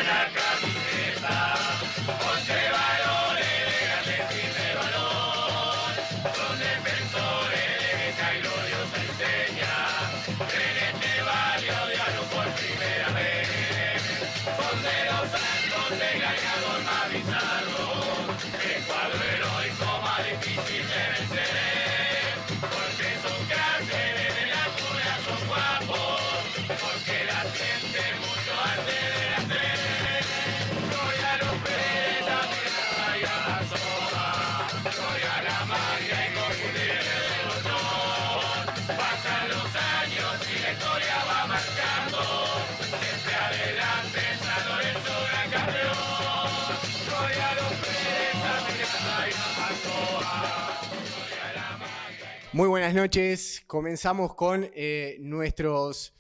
la camiseta, 11 varones elegantes sin de valor, son defensores de esa gloriosa enseña, en este barrio diablo por primera vez, son de los santos engañados más bizarros, el cuadro heroico más difícil de vencer, porque son cráteres de la cuna, son guapos, porque la sienten mucho antes de nacer. Soy a los Pérez, a la soja, soy a la magia y confundirme de botón. Pasan los años y la historia va marchando, siempre adelante San Lorenzo gran campeón. Soy a los Pérez, a la soja, soy a la magia. Muy buenas noches, comenzamos con nuestros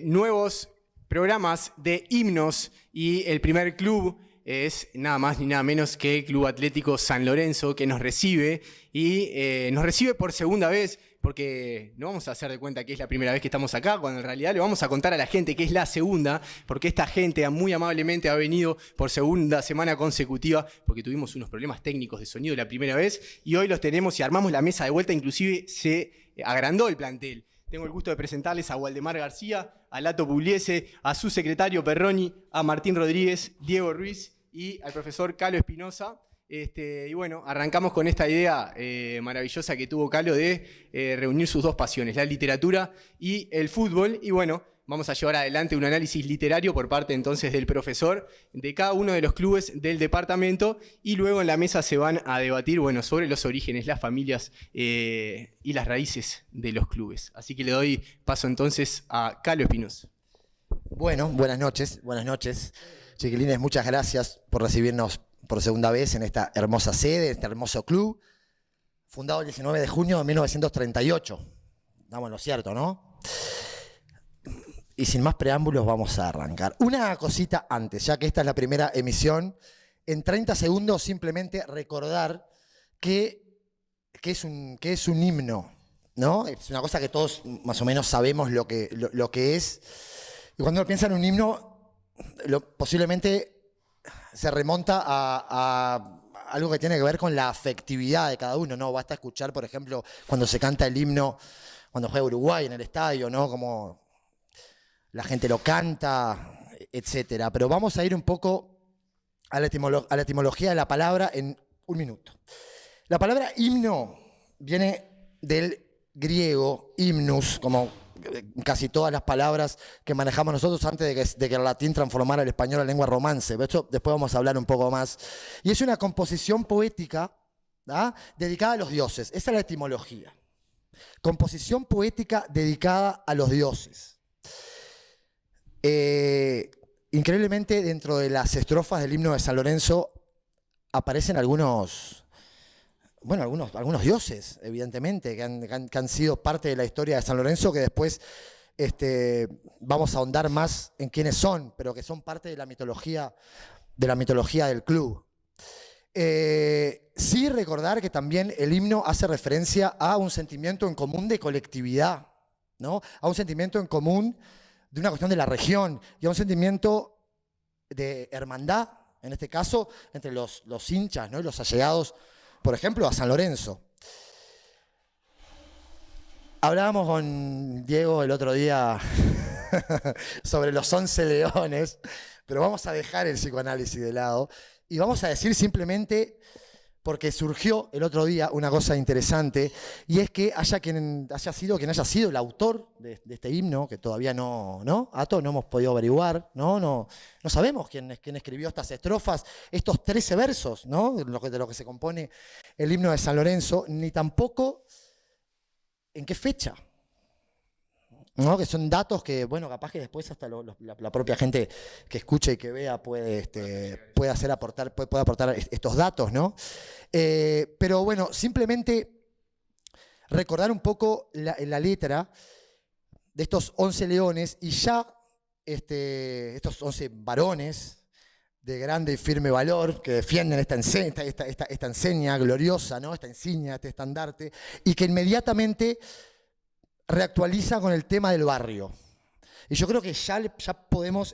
nuevos programas de himnos y el primer club es nada más ni nada menos que el Club Atlético San Lorenzo, que nos recibe y nos recibe por segunda vez, porque no vamos a hacer de cuenta que es la primera vez que estamos acá, cuando en realidad le vamos a contar a la gente que es la segunda, porque esta gente muy amablemente ha venido por segunda semana consecutiva, porque tuvimos unos problemas técnicos de sonido la primera vez, y hoy los tenemos y armamos la mesa de vuelta, inclusive se agrandó el plantel. Tengo el gusto de presentarles a Waldemar García, a Lato Pugliese, a su secretario Perroni, a Martín Rodríguez, Diego Ruiz y al profesor Calo Espinosa. Y bueno, arrancamos con esta idea maravillosa que tuvo Calo de reunir sus dos pasiones, la literatura y el fútbol. Y bueno, vamos a llevar adelante un análisis literario por parte entonces del profesor de cada uno de los clubes del departamento y luego en la mesa se van a debatir sobre los orígenes, las familias y las raíces de los clubes. Así que le doy paso entonces a Calo Espinosa. Bueno, buenas noches, chiquilines, muchas gracias por recibirnos por segunda vez en esta hermosa sede, este hermoso club, fundado el 19 de junio de 1938. Estamos en lo cierto, ¿no? Y sin más preámbulos vamos a arrancar. Una cosita antes, ya que esta es la primera emisión, en 30 segundos simplemente recordar que es un himno, ¿no? Es una cosa que todos más o menos sabemos lo que es. Y cuando uno piensa en un himno, posiblemente se remonta a algo que tiene que ver con la afectividad de cada uno, ¿no? Basta escuchar, por ejemplo, cuando se canta el himno, cuando juega Uruguay en el estadio, ¿no? Como la gente lo canta, etcétera. Pero vamos a ir un poco a la etimología de la palabra en un minuto. La palabra himno viene del griego himnus, como casi todas las palabras que manejamos nosotros antes de que el latín transformara el español en lengua romance. De hecho, después vamos a hablar un poco más. Y es una composición poética, ¿ah?, dedicada a los dioses. Esa es la etimología. Composición poética dedicada a los dioses. Increíblemente, dentro de las estrofas del himno de San Lorenzo aparecen algunos dioses, evidentemente, que han sido parte de la historia de San Lorenzo, que después vamos a ahondar más en quiénes son, pero que son parte de la mitología del club. Sí recordar que también el himno hace referencia a un sentimiento en común de colectividad, ¿no? A un sentimiento en común de una cuestión de la región y a un sentimiento de hermandad, en este caso, entre los hinchas, ¿no?, y los allegados, por ejemplo, a San Lorenzo. Hablábamos con Diego el otro día sobre los 11 leones, pero vamos a dejar el psicoanálisis de lado y vamos a decir simplemente, porque surgió el otro día una cosa interesante, y es que quien haya sido el autor de este himno, que todavía no hemos podido averiguar, no sabemos quién escribió estas estrofas, estos 13 versos, ¿no?, de lo que se compone el himno de San Lorenzo, ni tampoco en qué fecha, ¿no?, que son datos que, bueno, capaz que después hasta la propia gente que escuche y que vea puede aportar estos datos, ¿no? Pero bueno, simplemente recordar un poco la letra de estos 11 leones y ya estos 11 varones de grande y firme valor que defienden esta enseña gloriosa, ¿no?, esta insignia, este estandarte, y que inmediatamente reactualiza con el tema del barrio. Y yo creo que ya podemos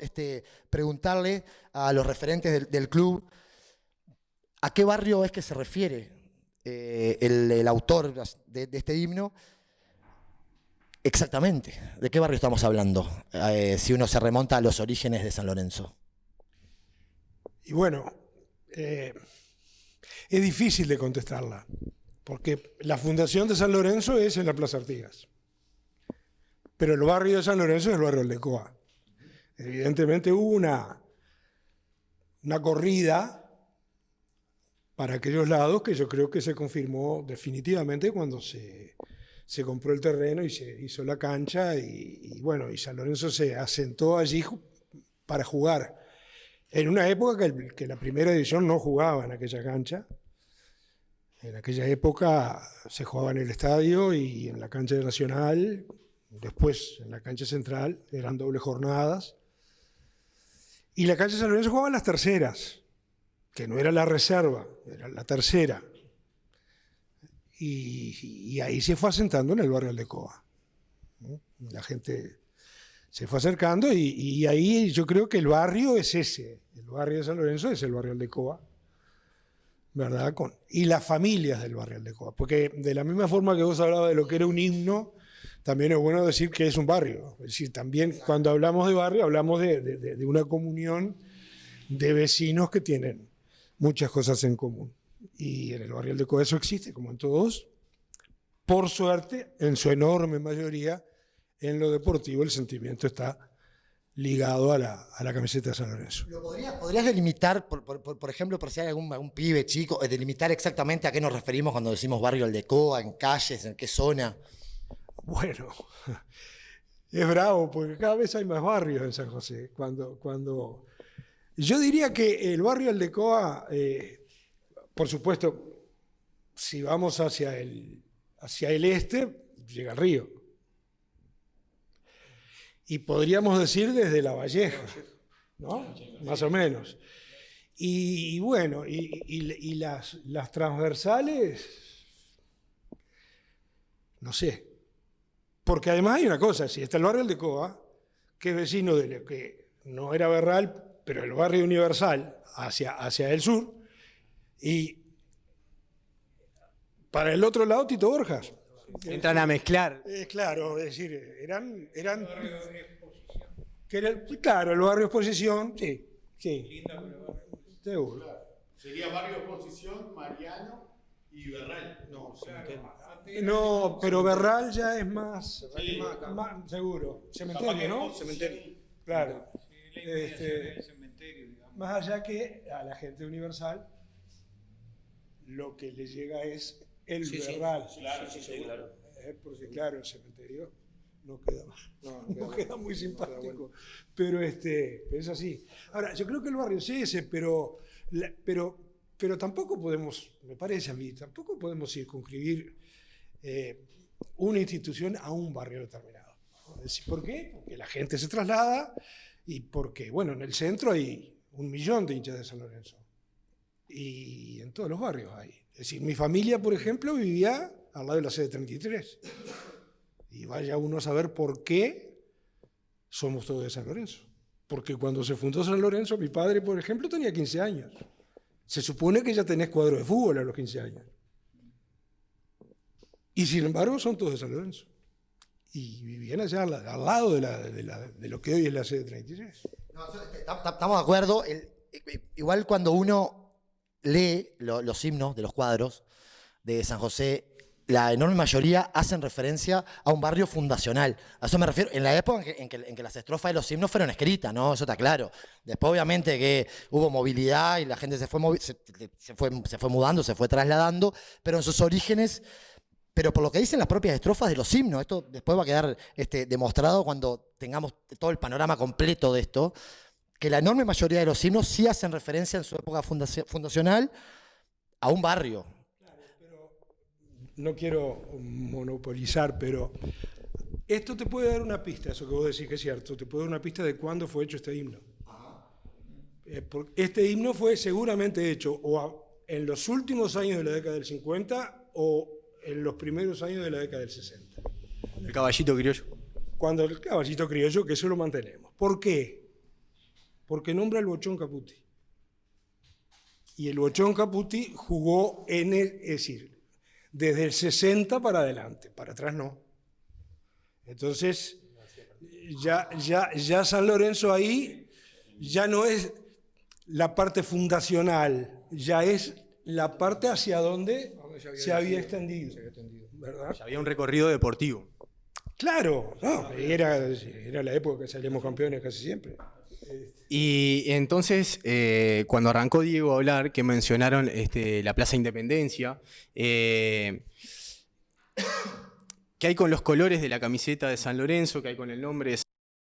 preguntarle a los referentes del club a qué barrio es que se refiere el autor de este himno. Exactamente, ¿de qué barrio estamos hablando? Si uno se remonta a los orígenes de San Lorenzo. Y bueno, es difícil de contestarla, porque la fundación de San Lorenzo es en la Plaza Artigas, pero el barrio de San Lorenzo es el barrio Aldecoa. Evidentemente hubo una corrida para aquellos lados que yo creo que se confirmó definitivamente cuando se compró el terreno y se hizo la cancha y bueno, y San Lorenzo se asentó allí para jugar. En una época que la primera división no jugaba en aquella cancha. En aquella época se jugaba en el estadio y en la cancha de Nacional, después en la cancha central, eran dobles jornadas. Y la cancha de San Lorenzo jugaba en las terceras, que no era la reserva, era la tercera. Y ahí se fue asentando en el barrio Aldecoa, ¿no? La gente se fue acercando y ahí yo creo que el barrio es ese. El barrio de San Lorenzo es el barrio Aldecoa, ¿verdad? Y las familias del barrio Aldecoa. Porque de la misma forma que vos hablabas de lo que era un himno, también es bueno decir que es un barrio. Es decir, también cuando hablamos de barrio, hablamos de una comunión de vecinos que tienen muchas cosas en común. Y en el barrio Aldecoa eso existe, como en todos. Por suerte, en su enorme mayoría, en lo deportivo el sentimiento está ligado a la camiseta de San Lorenzo. ¿Podrías delimitar, por ejemplo, por si hay algún pibe chico, delimitar exactamente a qué nos referimos cuando decimos barrio Aldecoa, en calles, en qué zona? Bueno, es bravo porque cada vez hay más barrios en San José. Yo diría que el barrio Aldecoa, por supuesto, si vamos hacia el este, llega al río. Y podríamos decir desde La Valleja, ¿no? Más o menos. Y bueno, y las transversales, no sé. Porque además hay una cosa, si está el barrio Aldecoa, que es vecino de lo que no era Berral, pero el barrio Universal hacia el sur, y para el otro lado Tito Borjas. Entran a mezclar. Claro, es decir, eran claro, el barrio Exposición, sí. Seguro. Sería barrio Exposición, Mariano y Berral. No, pero Berral ya es más seguro. Cementerio, ¿no? Cementerio. Claro. Más allá que a la gente universal lo que le llega es el Berral. Claro. Porque claro, el cementerio no queda muy simpático. Pero es así. Ahora, yo creo que el barrio es ese, pero tampoco podemos, me parece a mí, tampoco podemos circunscribir una institución a un barrio determinado. ¿Por qué? Porque la gente se traslada y porque, bueno, en el centro hay 1 millón de hinchas de San Lorenzo. Y en todos los barrios hay. Es decir, mi familia, por ejemplo, vivía al lado de la sede 33. Y vaya uno a saber por qué somos todos de San Lorenzo. Porque cuando se fundó San Lorenzo, mi padre, por ejemplo, tenía 15 años. Se supone que ya tenés cuadro de fútbol a los 15 años. Y sin embargo, son todos de San Lorenzo. Y vivían allá al lado de lo que hoy es la sede 33. Estamos de acuerdo. Igual cuando uno lee los himnos de los cuadros de San José, la enorme mayoría hacen referencia a un barrio fundacional. A eso me refiero, en la época en que las estrofas de los himnos fueron escritas, ¿no? Eso está claro. Después, obviamente, que hubo movilidad y la gente se fue mudando, se fue trasladando, pero en sus orígenes, pero por lo que dicen las propias estrofas de los himnos, esto después va a quedar demostrado cuando tengamos todo el panorama completo de esto, que la enorme mayoría de los himnos sí hacen referencia en su época fundacional a un barrio. No quiero monopolizar, pero esto te puede dar una pista, eso que vos decís que es cierto, te puede dar una pista de cuándo fue hecho este himno. Este himno fue seguramente hecho en los últimos años de la década del 50 o en los primeros años de la década del 60. El caballito criollo. cuando el Caballito Criollo, que eso lo mantenemos. ¿Por qué? Porque nombra al Bochón Caputi. Y el Bochón Caputi jugó es decir, desde el 60 para adelante, para atrás no. Entonces, ya San Lorenzo ahí ya no es la parte fundacional, ya es la parte hacia donde se había extendido. ¿Verdad? Ya había un recorrido deportivo. Claro, no, era la época que salíamos campeones casi siempre. Y entonces, cuando arrancó Diego a hablar, que mencionaron la Plaza Independencia, ¿qué hay con los colores de la camiseta de San Lorenzo? ¿Qué hay con el nombre de San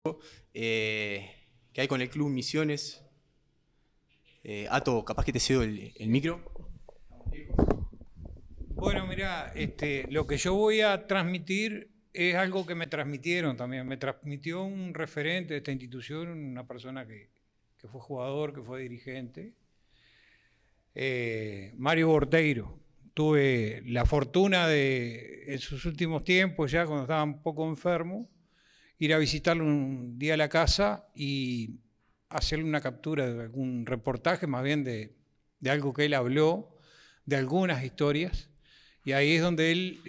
Lorenzo? ¿Qué hay con el Club Misiones? Ato, capaz que te cedo el micro. Bueno, mirá, lo que yo voy a transmitir es algo que me transmitieron también. Me transmitió un referente de esta institución, una persona que fue jugador, que fue dirigente, Mario Borteiro. Tuve la fortuna de, en sus últimos tiempos, ya cuando estaba un poco enfermo, ir a visitarlo un día a la casa y hacerle una captura de algún reportaje, más bien de algo que él habló, de algunas historias. Y ahí es donde él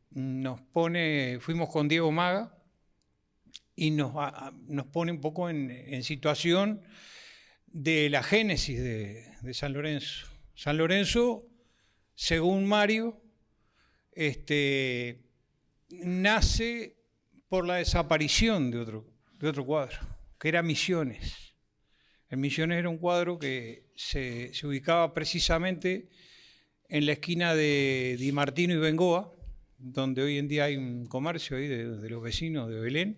nos pone, fuimos con Diego Maga y nos pone un poco en situación de la génesis de San Lorenzo. San Lorenzo, según Mario, nace por la desaparición de otro cuadro, que era Misiones. El Misiones era un cuadro que se ubicaba precisamente en la esquina de Di Martino y Bengoa, donde hoy en día hay un comercio ahí de los vecinos de Belén.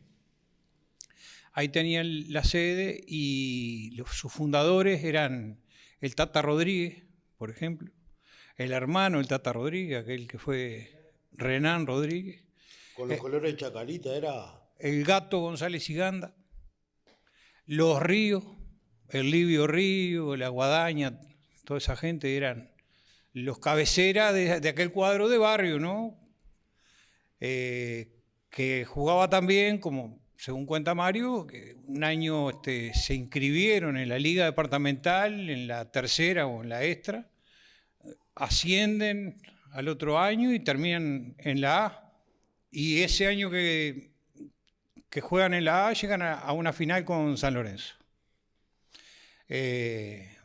Ahí tenían la sede y sus fundadores eran el Tata Rodríguez, por ejemplo, el hermano del Tata Rodríguez, aquel que fue Renán Rodríguez. Con los colores de Chacarita era... El Gato González Iganda, los Ríos, el Livio Río, la Guadaña, toda esa gente eran los cabeceras de aquel cuadro de barrio, ¿no? Que jugaba también, como según cuenta Mario, que un año se inscribieron en la Liga Departamental, en la tercera o en la extra, ascienden al otro año y terminan en la A. Y ese año que juegan en la A llegan a una final con San Lorenzo.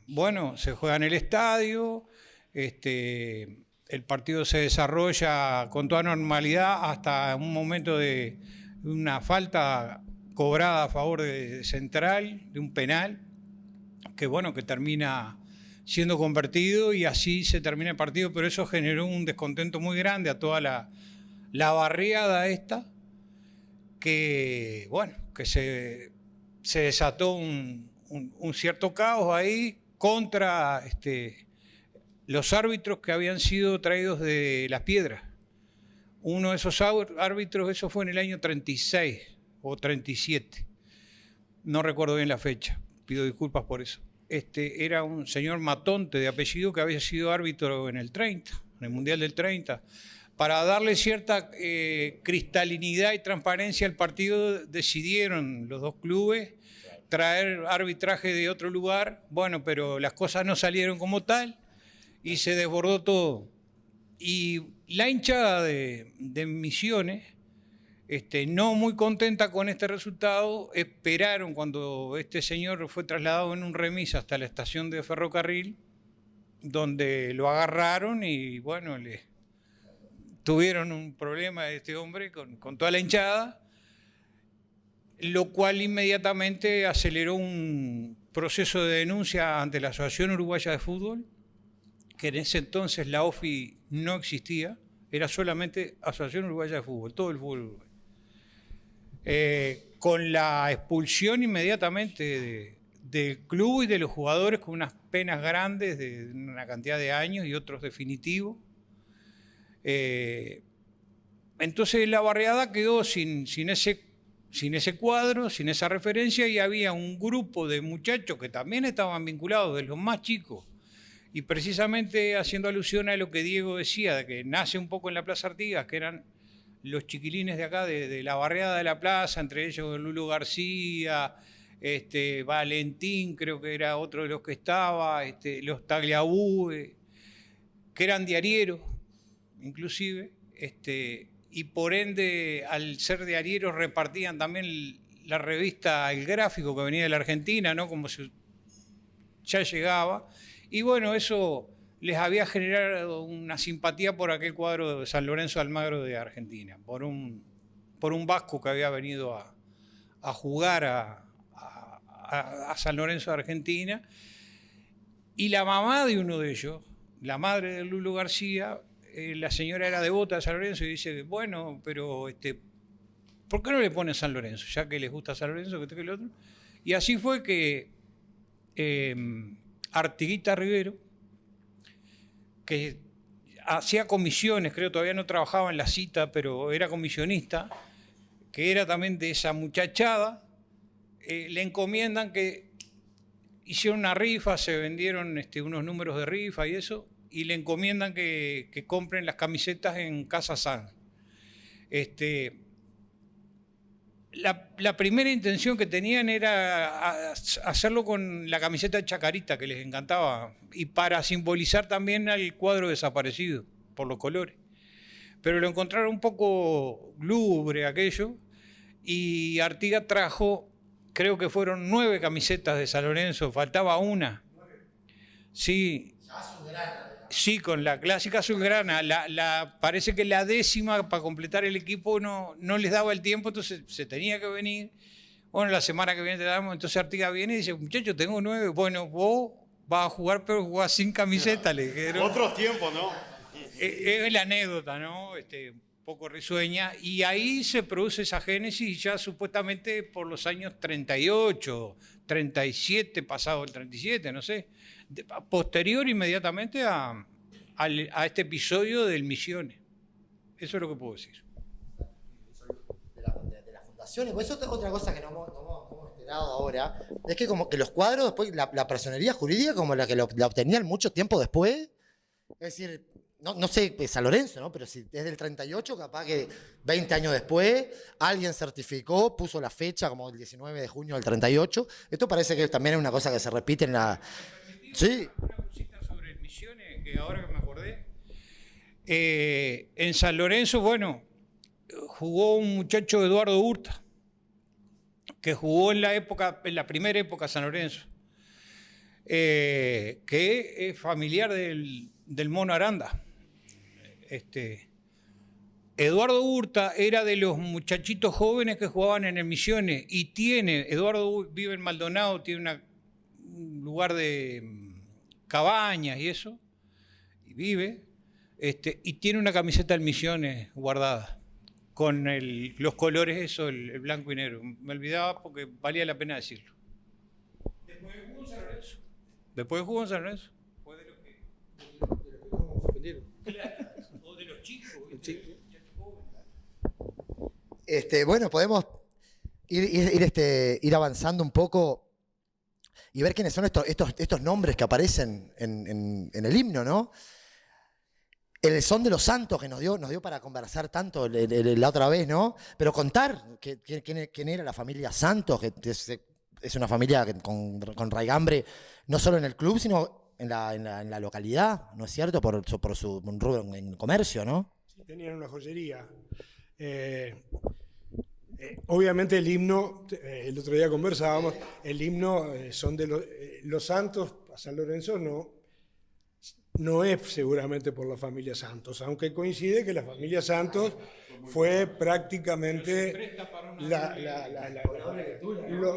Bueno, se juega en el estadio, el partido se desarrolla con toda normalidad hasta un momento de una falta cobrada a favor de Central, de un penal, que bueno, que termina siendo convertido y así se termina el partido, pero eso generó un descontento muy grande a toda la barriada esta, que bueno, que se desató un cierto caos ahí contra los árbitros que habían sido traídos de Las Piedras. Uno de esos árbitros, eso fue en el año 36 o 37, no recuerdo bien la fecha, pido disculpas por eso. Era un señor Matonte de apellido que había sido árbitro en el 30, en el Mundial del 30. Para darle cierta cristalinidad y transparencia al partido, decidieron los dos clubes traer arbitraje de otro lugar. Bueno, pero las cosas no salieron como tal y se desbordó todo. Y la hinchada de Misiones, no muy contenta con este resultado, esperaron cuando este señor fue trasladado en un remis hasta la estación de ferrocarril, donde lo agarraron y bueno, tuvieron un problema este hombre con toda la hinchada, lo cual inmediatamente aceleró un proceso de denuncia ante la Asociación Uruguaya de Fútbol, que en ese entonces la OFI no existía, era solamente Asociación Uruguaya de Fútbol, todo el fútbol uruguayo. Con la expulsión inmediatamente del club y de los jugadores con unas penas grandes de una cantidad de años y otros definitivos. Entonces la barriada quedó sin ese cuadro, sin esa referencia, y había un grupo de muchachos que también estaban vinculados, de los más chicos, y precisamente haciendo alusión a lo que Diego decía, de que nace un poco en la Plaza Artigas, que eran los chiquilines de acá, de la barriada de la plaza, entre ellos Lulo García, Valentín, creo que era otro de los que estaba, los Tagliabue, que eran diarieros, inclusive, y por ende, al ser diarieros, repartían también la revista El Gráfico, que venía de la Argentina, ¿no? Como si ya llegaba. Y bueno, eso les había generado una simpatía por aquel cuadro de San Lorenzo de Almagro de Argentina, por un vasco que había venido a jugar a San Lorenzo de Argentina. Y la mamá de uno de ellos, la madre de Lulo García, la señora era devota de San Lorenzo y dice, bueno, pero ¿por qué no le ponen San Lorenzo? Ya que les gusta San Lorenzo, que este que el otro. Y así fue que Artiguita Rivero, que hacía comisiones, creo todavía no trabajaba en la Cita, pero era comisionista, que era también de esa muchachada, le encomiendan que hicieron una rifa, se vendieron unos números de rifa y eso, y le encomiendan que compren las camisetas en Casa San. La primera intención que tenían era hacerlo con la camiseta de Chacarita, que les encantaba, y para simbolizar también al cuadro desaparecido, por los colores. Pero lo encontraron un poco lúgubre aquello, y Artigas trajo, creo que fueron 9 camisetas de San Lorenzo, faltaba una. Sí. Sí, con la clásica azulgrana. Parece que la 10ª para completar el equipo no les daba el tiempo, entonces se tenía que venir. Bueno, la semana que viene te damos, entonces Artigas viene y dice, muchachos, tengo 9. Bueno, vos vas a jugar, pero jugás sin camiseta, le dijeron. Otros tiempos, ¿no? Es la anécdota, ¿no? Un poco risueña. Y ahí se produce esa génesis ya supuestamente por los años 38, 37, pasado el 37, no sé. Posterior inmediatamente a este episodio del Misiones. Eso es lo que puedo decir. De las fundaciones, pues otra cosa que no hemos enterado ahora, es que como que los cuadros, después la personería jurídica como la que la obtenían mucho tiempo después, es decir, no sé, San Lorenzo, ¿no? Pero si es del 38, capaz que 20 años después, alguien certificó, puso la fecha como el 19 de junio del 38. Esto parece que también es una cosa que se repite en la... Sí. Una cosita sobre Misiones, que ahora que me acordé. En San Lorenzo, bueno, jugó un muchacho Eduardo Hurta, que jugó en la primera época de San Lorenzo, que es familiar del Mono Aranda. Eduardo Hurta era de los muchachitos jóvenes que jugaban en el Misiones y Eduardo vive en Maldonado, tiene un lugar de cabañas y eso, y vive, y tiene una camiseta del Misiones guardada, con los colores eso, el blanco y negro. Me olvidaba porque valía la pena decirlo. Después jugó en San Lorenzo. Fue de los que... O de los chicos. Bueno, podemos ir avanzando un poco y ver quiénes son estos nombres que aparecen en el himno, ¿no? El son de los santos que nos dio para conversar tanto la otra vez, ¿no? Pero contar quién era la familia Santos, que es una familia con raigambre no solo en el club, sino en la localidad, ¿no es cierto? Por su rubro en comercio, ¿no? Sí, tenían una joyería. Obviamente el himno, el otro día conversábamos, el himno son de los santos, a San Lorenzo no es seguramente por la familia Santos, aunque coincide que la familia Santos fue prácticamente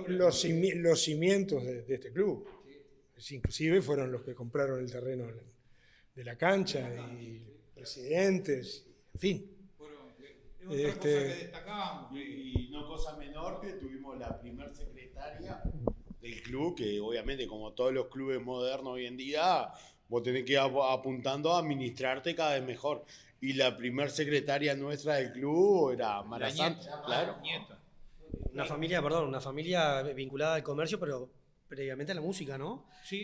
los cimientos de este club. Inclusive fueron los que compraron el terreno de la cancha y presidentes, en fin. Otra cosa que destacábamos. Y no cosa menor que tuvimos la primer secretaria del club, que obviamente como todos los clubes modernos hoy en día, vos tenés que ir apuntando a administrarte cada vez mejor. Y la primer secretaria nuestra del club era Mara Santos, claro. Una familia vinculada al comercio, pero previamente a la música, ¿no? Sí,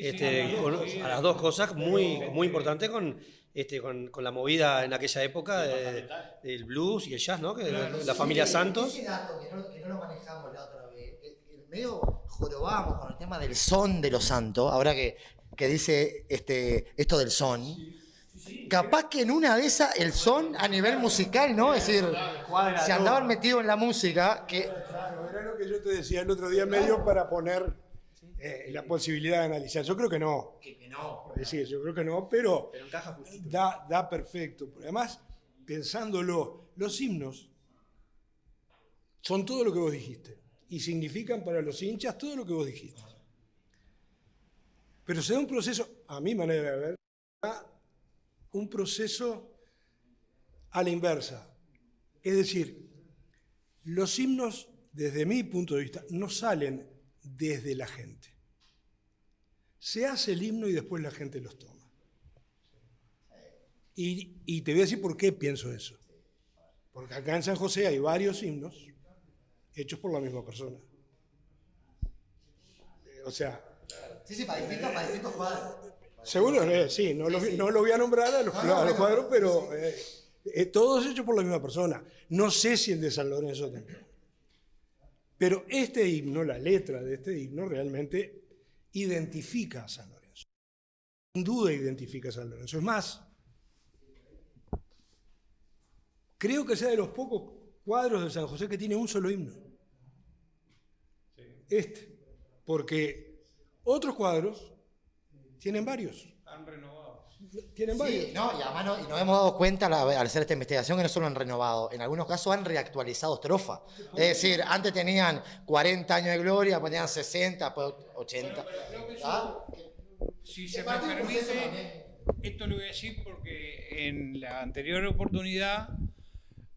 A las dos cosas muy, muy importantes con la movida en aquella época del blues y el jazz, ¿no? Que la familia Santos. Ese dato que no lo manejamos la otra vez, medio jorobamos con el tema del son de los santos, ahora que dice esto del son. Capaz que en una de esas el son a nivel musical, ¿no? Es decir, si andaban metidos en la música, que... Claro, era lo que yo te decía el otro día, medio para poner la posibilidad de analizar. Yo creo que no. Que no. Es decir, yo creo que no, pero encaja justito. da perfecto. Además, pensándolo, los himnos son todo lo que vos dijiste y significan para los hinchas todo lo que vos dijiste. Pero se da un proceso, a mi manera de ver, un proceso a la inversa. Es decir, los himnos, desde mi punto de vista, no salen desde la gente. Se hace el himno y después la gente los toma. Y te voy a decir por qué pienso eso. Porque acá en San José hay varios himnos hechos por la misma persona. O sea... Sí, para distintos cuadros. Seguro, sí, no lo voy a nombrar a los cuadros, pero todos hechos por la misma persona. No sé si el de San Lorenzo también. Pero este himno, la letra de este himno, realmente identifica a San Lorenzo. Sin duda identifica a San Lorenzo. Es más, creo que sea de los pocos cuadros de San José que tiene un solo himno. Porque otros cuadros tienen varios. Están renovados. Tienen varios. Sí, no, y además y nos hemos dado cuenta al hacer esta investigación que no solo han renovado, en algunos casos han reactualizado estrofa. Es decir, antes tenían 40 años de gloria, pues tenían 60, después 80. ¿Ah? Si se me permite, esto lo voy a decir porque en la anterior oportunidad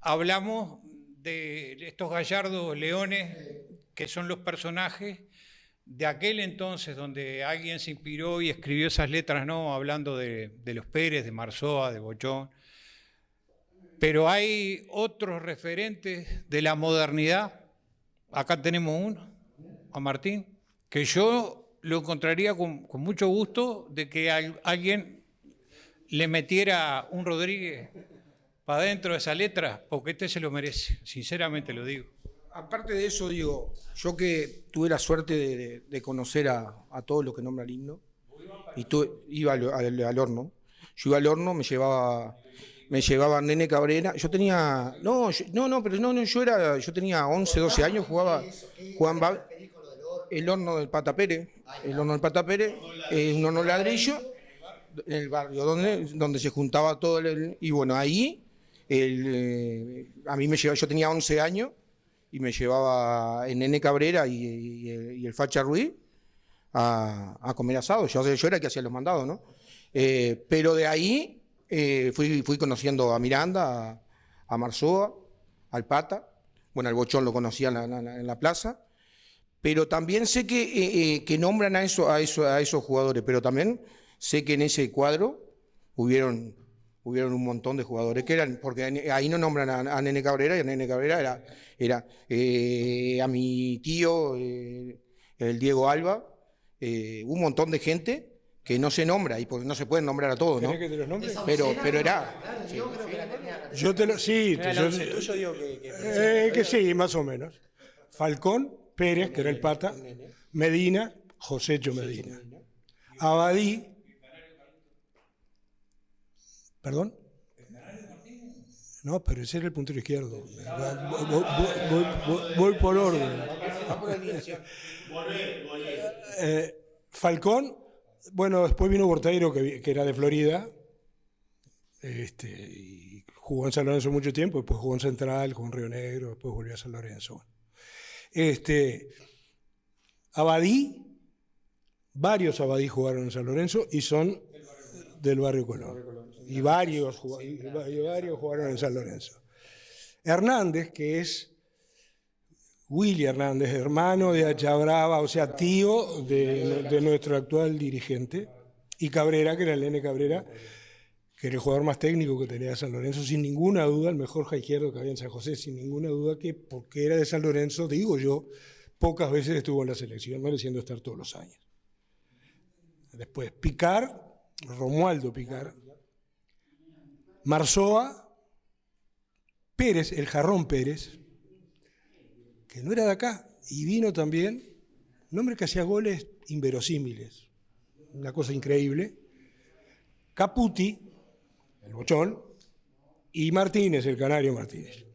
hablamos de estos gallardos leones que son los personajes de aquel entonces donde alguien se inspiró y escribió esas letras, ¿no? Hablando de los Pérez, de Marzoa, de Bochón. Pero hay otros referentes de la modernidad. Acá tenemos uno, a Martín, que yo lo encontraría con mucho gusto de que alguien le metiera un Rodríguez para adentro de esa letra, porque este se lo merece, sinceramente lo digo. Aparte de eso, digo, yo que tuve la suerte de conocer a todos los que nombra el himno, y iba al horno. Yo iba al horno, me llevaba Nene Cabrera. Yo tenía, yo tenía 11, 12 años, jugaba el horno del Pata Pérez, un horno ladrillo, en el barrio donde se juntaba todo y bueno, ahí a mí yo tenía 11 años. Y me llevaba el Nene Cabrera y el Facha Ruiz a comer asado. Yo era el que hacía los mandados, ¿no? Pero de ahí fui conociendo a Miranda, a Marzoa, al Pata. Bueno, al Bochón lo conocía en la plaza. Pero también sé que nombran a esos jugadores. Pero también sé que en ese cuadro hubieron un montón de jugadores que eran, porque ahí no nombran a Nene Cabrera, y a Nene Cabrera era a mi tío, el Diego Alba, un montón de gente que no se nombra, y porque no se pueden nombrar a todos, ¿no? ¿Querés que te los nombre? Pero era... Yo te lo... Sí, Yo digo que que sí, más o menos. Falcón, Pérez, que era el Pata, Medina, Josécho Medina. Abadí... ¿Perdón? No, pero ese era el puntero izquierdo. Voy por orden. Falcón, bueno, después vino Borteiro, que era de Florida, y jugó en San Lorenzo mucho tiempo, después jugó en Central, jugó en Río Negro, después volvió a San Lorenzo. Abadí, varios Abadí jugaron en San Lorenzo y son del barrio Colón. Y varios jugaron en San Lorenzo. Hernández, que es Willy Hernández, hermano de Achabrava, o sea, tío de nuestro actual dirigente, y Cabrera, que era el Nene Cabrera, que era el jugador más técnico que tenía San Lorenzo, sin ninguna duda, el mejor izquierdo que había en San José, sin ninguna duda, que porque era de San Lorenzo, digo yo, pocas veces estuvo en la selección, mereciendo estar todos los años. Después Picard, Romualdo Picard, Marzoa, Pérez, el Jarrón Pérez, que no era de acá, y vino también, un hombre que hacía goles inverosímiles, una cosa increíble, Caputi, el Bochón, y Martínez, el Canario Martínez.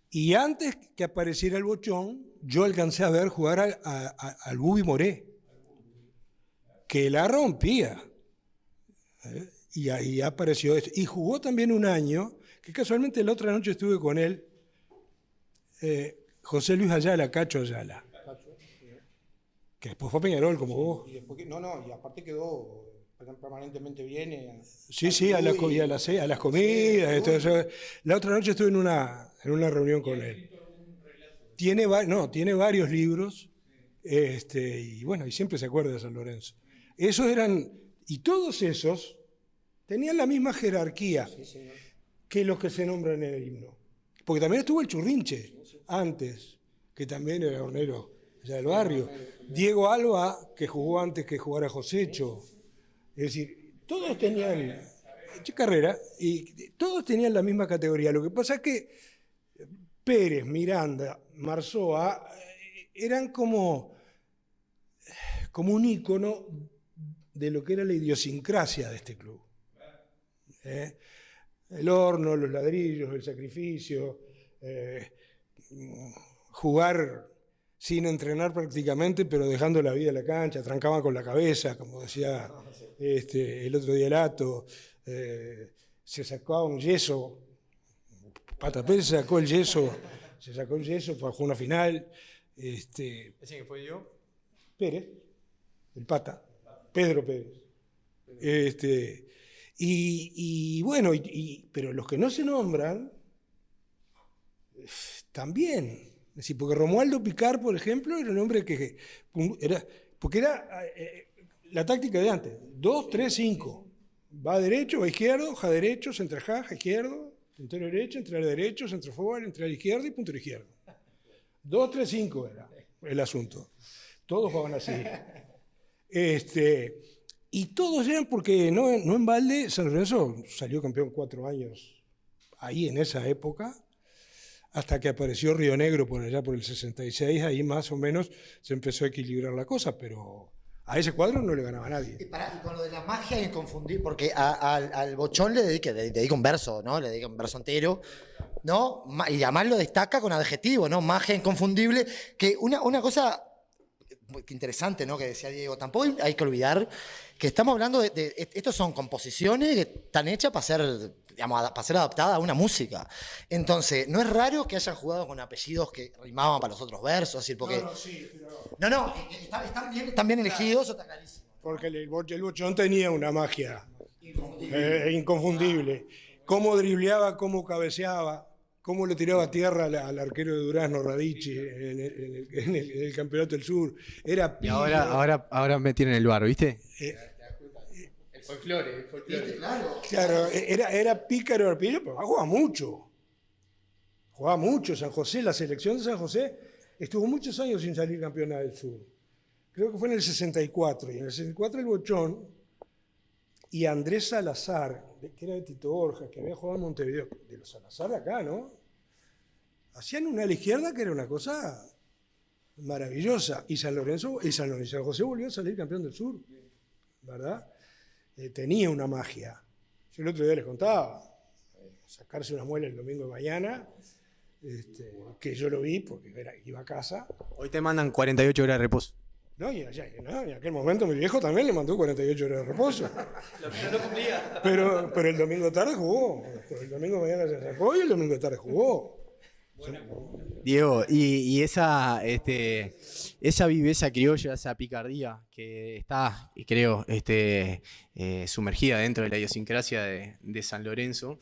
Y antes que apareciera el Bochón, yo alcancé a ver jugar al Bubi Moré, que la rompía. Y ahí apareció esto. Y jugó también un año, que casualmente la otra noche estuve con él, José Luis Ayala, Cacho Ayala, que después fue a Peñarol como vos. Y después, y aparte quedó permanentemente bien. Sí, a las comidas. Sí, eso. La otra noche estuve en una reunión con él. Tiene varios libros, y bueno, y siempre se acuerda de San Lorenzo. Esos eran, y todos esos tenían la misma jerarquía que los que se nombran en el himno. Porque también estuvo el Churrinche, antes, que también era hornero allá del barrio. Diego Alba, que jugó antes que jugara Josecho. Es decir, todos tenían carrera y todos tenían la misma categoría. Lo que pasa es que Pérez, Miranda, Marzoa eran como un ícono de lo que era la idiosincrasia de este club. El horno, los ladrillos, el sacrificio, jugar sin entrenar prácticamente, pero dejando la vida en la cancha, trancaban con la cabeza, como decía el otro día Lato, se sacaba un yeso, Pata Pérez se sacó el yeso para jugar una final. ¿Ese que fue yo? Pérez, el Pata, Pedro Pérez. Pero los que no se nombran, también. Es decir, porque Romualdo Picard, por ejemplo, era un hombre que era la táctica de antes, 2, 3, 5. Va derecho, va izquierdo, ja derecho, centra ja izquierdo, puntero derecho, entrar derecho, centro forward, entrar izquierdo y puntero izquierdo. 2, 3, 5 era el asunto. Todos jugaban así. Y todos eran porque no en balde, San Lorenzo salió campeón 4 años ahí en esa época, hasta que apareció Río Negro por allá por el 66, ahí más o menos se empezó a equilibrar la cosa, pero a ese cuadro no le ganaba a nadie. Y con lo de la magia inconfundible, porque al Bochón le dedica un verso, ¿no? Le dedica un verso entero, ¿no? Y además lo destaca con adjetivo, ¿no? Magia inconfundible, que una cosa interesante, ¿no? Que decía Diego, tampoco hay que olvidar que estamos hablando de estos son composiciones que están hechas para ser adaptadas a una música. Entonces, no es raro que hayan jugado con apellidos que rimaban para los otros versos, es decir, porque... están bien elegidos, eso está clarísimo. Porque el Bochón tenía una magia inconfundible. Cómo dribleaba, cómo cabeceaba, cómo le tiraba a tierra al arquero de Durazno, Radici, en el Campeonato del Sur. Era y ahora me tienen el bar, ¿viste? El folclore. Claro, era pícaro, pero jugaba mucho. Jugaba mucho San José, la selección de San José estuvo muchos años sin salir campeona del Sur. Creo que fue en el 64, y en el 64 el Bochón y Andrés Salazar, que era de Tito Borja, que había jugado en Montevideo, de los Salazar de acá, ¿no? Hacían una a la izquierda que era una cosa maravillosa, y San José volvió a salir campeón del Sur, ¿verdad? Tenía una magia. Yo el otro día les contaba, sacarse una muela el domingo de mañana, que yo lo vi porque iba a casa. Hoy te mandan 48 horas de reposo. No, y en aquel momento mi viejo también le mandó 48 horas de reposo. No cumplía. Pero el domingo tarde jugó. El domingo mañana se sacó y el domingo tarde jugó. Diego, y esa viveza criolla, esa picardía que está, creo, sumergida dentro de la idiosincrasia de San Lorenzo,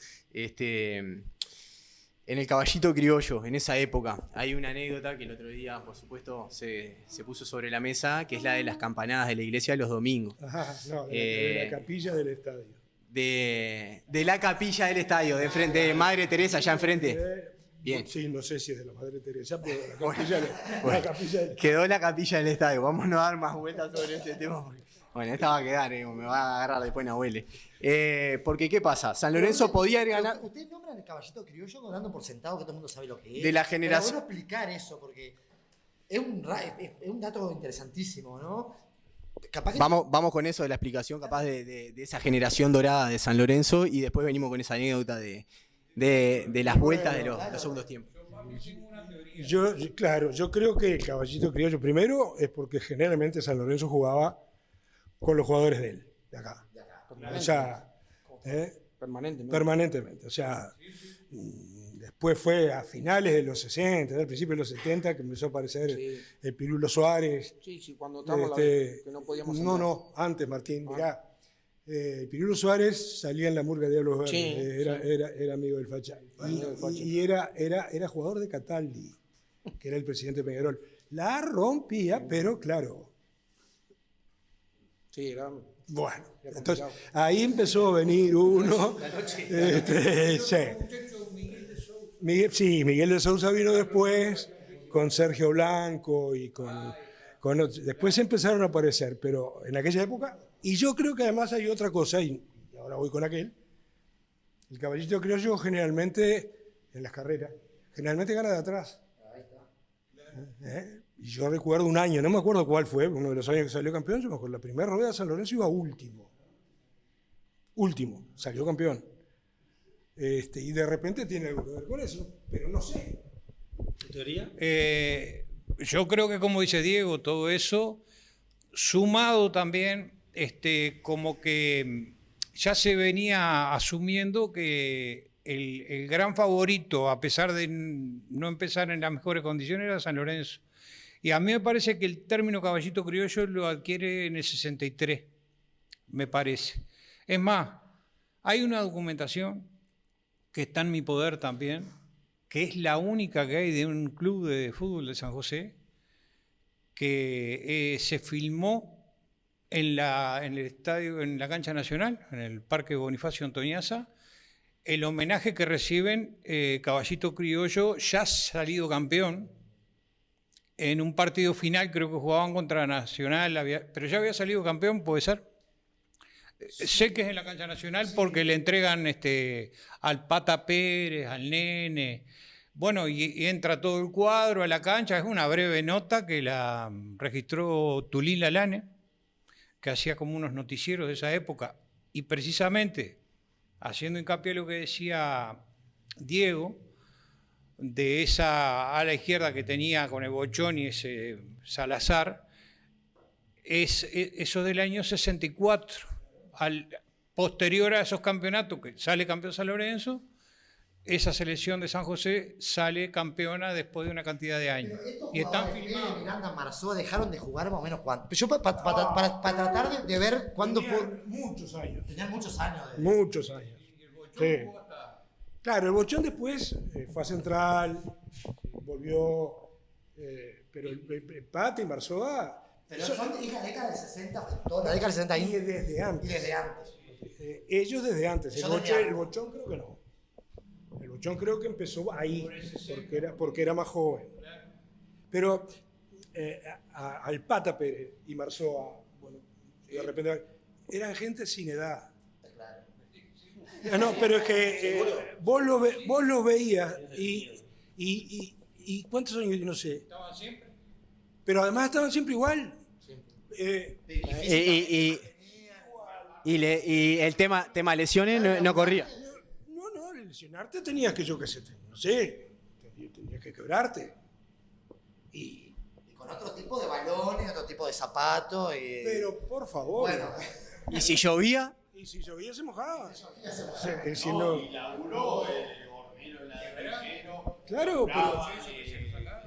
en el Caballito Criollo, en esa época, hay una anécdota que el otro día, por supuesto, se puso sobre la mesa, que es la de las campanadas de la iglesia de los domingos. Ajá, no, de la capilla del estadio. De la capilla del estadio, de frente de Madre Teresa, allá enfrente. Bien. Sí, no sé si es de la Madre Teresa, pero la capilla del Quedó la capilla del estadio. Vamos a no dar más vueltas sobre ese tema. Bueno, esta va a quedar, me va a agarrar después Nahuele. Porque, ¿qué pasa? San Lorenzo podía ganar. Ustedes nombran el caballito criollo dando por sentado que todo el mundo sabe lo que es. De la generación. Pero bueno explicar eso, porque es un dato interesantísimo, ¿no? Capaz que Vamos con eso de la explicación, capaz de esa generación dorada de San Lorenzo, y después venimos con esa anécdota de las vueltas de los segundos tiempos. Yo creo que el caballito criollo primero es porque generalmente San Lorenzo jugaba con los jugadores de él, de acá. O sea, permanentemente. O sea, después fue a finales de los 60, al principio de los 70, que empezó a aparecer el Pirulo Suárez. Sí, cuando estábamos que no podíamos andar. No, antes, Martín, mirá. Pirulo Suárez salía en la murga de Diablos Verdes, era amigo del Facha. Y era jugador de Cataldi, que era el presidente de Peñarol. La rompía, pero claro. Sí, era. Bueno, entonces ahí empezó a venir uno. Miguel de Sousa vino después, con Sergio Blanco y con otros. Después empezaron a aparecer, pero en aquella época. Y yo creo que además hay otra cosa, y ahora voy con aquel. El caballito criollo generalmente, en las carreras, generalmente gana de atrás. Y yo recuerdo un año, no me acuerdo cuál fue, uno de los años que salió campeón, yo me acuerdo, la primera rueda de San Lorenzo iba último. Último, salió campeón. Y de repente tiene algo que ver con eso, pero no sé. ¿En teoría? Yo creo que, como dice Diego, todo eso, sumado también, como que ya se venía asumiendo que el gran favorito, a pesar de no empezar en las mejores condiciones, era San Lorenzo. Y a mí me parece que el término caballito criollo lo adquiere en el 63, me parece. Es más, hay una documentación que está en mi poder también, que es la única que hay de un club de fútbol de San José, que se filmó en el estadio, en la cancha nacional, en el Parque Bonifacio Antoniazza, el homenaje que reciben Caballito Criollo, ya salido campeón, en un partido final, creo que jugaban contra Nacional, pero ya había salido campeón, ¿puede ser? Sé que es en la cancha nacional porque le entregan al Pata Pérez, al Nene. Bueno, y entra todo el cuadro a la cancha. Es una breve nota que la registró Tulín Lalane, que hacía como unos noticieros de esa época. Y precisamente, haciendo hincapié en lo que decía Diego, de esa ala izquierda que tenía con el Bochón y ese Salazar, eso del año 64. Posterior a esos campeonatos, que sale campeón San Lorenzo, esa selección de San José sale campeona después de una cantidad de años. Y están filmados. Miranda, Marzó, dejaron de jugar más o menos cuánto. Yo para tratar de ver cuándo Muchos años. Tenían muchos años. Muchos años. Sí. Claro, el Bochón después fue a Central, volvió, pero el Pata y Marzoa. Pero son de la década del 60, toda la década del 60 ahí. Y desde antes. Y desde antes. Ellos desde antes. Yo desde antes. El Bochón creo que no. El Bochón creo que empezó ahí, porque era más joven. Pero al Pata Pérez y Marzoa, bueno, de repente eran gente sin edad. No, pero es que vos lo veías y ¿cuántos años? No sé. ¿Estaban siempre? Pero además estaban siempre igual. Y el tema lesiones no corría. No, lesionarte tenías que, yo qué sé, no sé, tenías que quebrarte. Y con otro tipo de balones, otro tipo de zapatos. Pero por favor. Bueno. ¿Y si llovía? Y si llovía se mojaba. Y laburó el hornero, el herrero. Claro, pero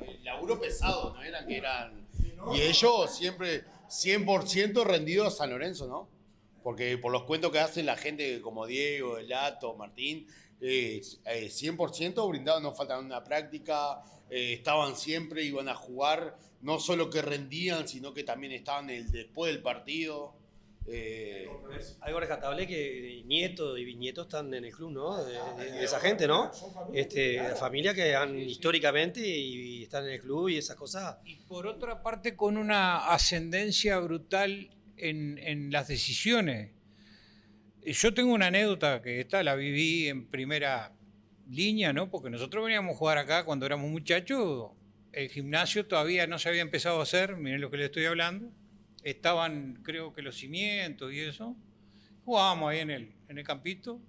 El laburo pesado, ¿no? Eran. Y ellos siempre 100% rendidos a San Lorenzo, ¿no? Porque por los cuentos que hacen la gente como Diego, Elato, Martín, 100% brindados, no faltaban una práctica, estaban siempre, iban a jugar, no solo que rendían, sino que también estaban después del partido. Algo rescatable que nietos y bisnietos están en el club, ¿no? De esa gente, ¿no? La familia que han históricamente y están en el club y esas cosas. Y por otra parte, con una ascendencia brutal en las decisiones. Yo tengo una anécdota que esta la viví en primera línea, ¿no? Porque nosotros veníamos a jugar acá cuando éramos muchachos. El gimnasio todavía no se había empezado a hacer, miren lo que les estoy hablando. Estaban, creo que los cimientos y eso. Jugábamos ahí en el campito.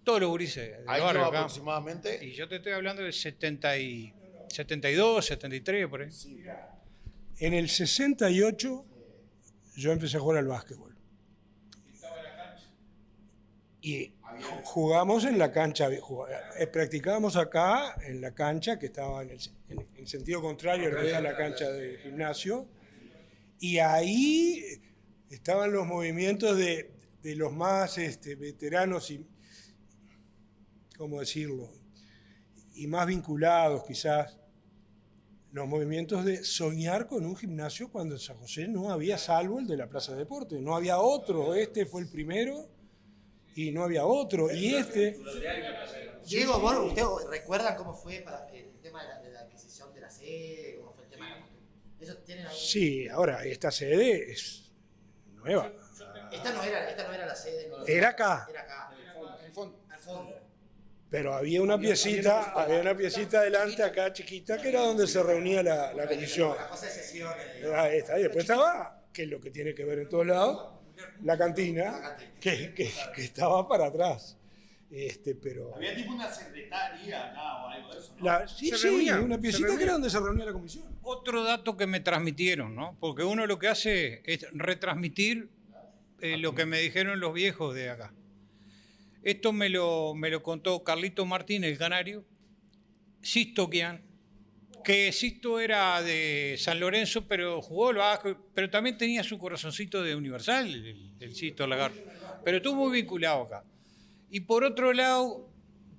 Todos los gurises del ¿Año barrio acá. aproximadamente? Y yo te estoy hablando de 72, 73, por ahí. En el 68 yo empecé a jugar al básquetbol. Y jugamos en la cancha, practicábamos acá en la cancha que estaba en sentido contrario a lo que está la cancha del gimnasio. Y ahí estaban los movimientos de los más veteranos y, ¿cómo decirlo? Y más vinculados quizás, los movimientos de soñar con un gimnasio cuando en San José no había salvo el de la Plaza de Deportes, no había otro, este fue el primero y no había otro, y Diego, bueno, ¿usted recuerda cómo fue para el tema de la adquisición de la sede? ¿Cómo fue el tema de la ¿Eso tienen algún... Sí, ahora esta sede es nueva. Esta no era la sede. No, Era acá. Era acá. Al fondo. Pero había una piecita adelante acá chiquita que era donde se reunía la comisión. La cosa de sesiones. Ahí está. Y después estaba, que es lo que tiene que ver en todos lados, la cantina, que estaba para atrás. Pero Había tipo una secretaría acá o algo de eso, ¿no? sí, reunía, una piecita que era donde se reunía la comisión. Otro dato que me transmitieron, ¿no? Porque uno lo que hace es retransmitir lo que me dijeron los viejos de acá. Esto me lo contó Carlito Martín, el canario, Sisto Quian, que Sisto era de San Lorenzo, pero jugó el básquet, pero también tenía su corazoncito de Universal, el Sisto Lagarto, pero estuvo muy vinculado acá. Y por otro lado,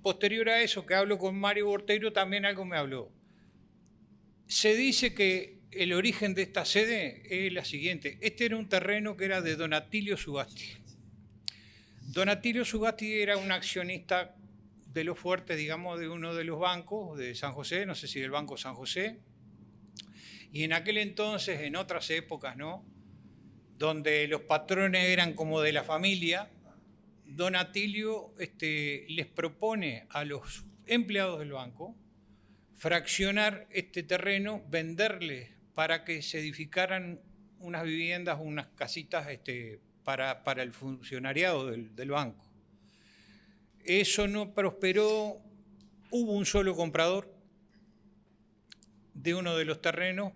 posterior a eso, que hablo con Mario Borteiro, también algo me habló. Se dice que el origen de esta sede es la siguiente. Este era un terreno que era de Don Atilio Sugasti. Don Atilio Sugasti era un accionista de los fuertes, digamos, de uno de los bancos de San José, no sé si del Banco San José. Y en aquel entonces, en otras épocas, ¿no? Donde los patrones eran como de la familia, Don Atilio les propone a los empleados del banco fraccionar este terreno, venderle para que se edificaran unas viviendas, unas casitas para el funcionariado del banco. Eso no prosperó, hubo un solo comprador de uno de los terrenos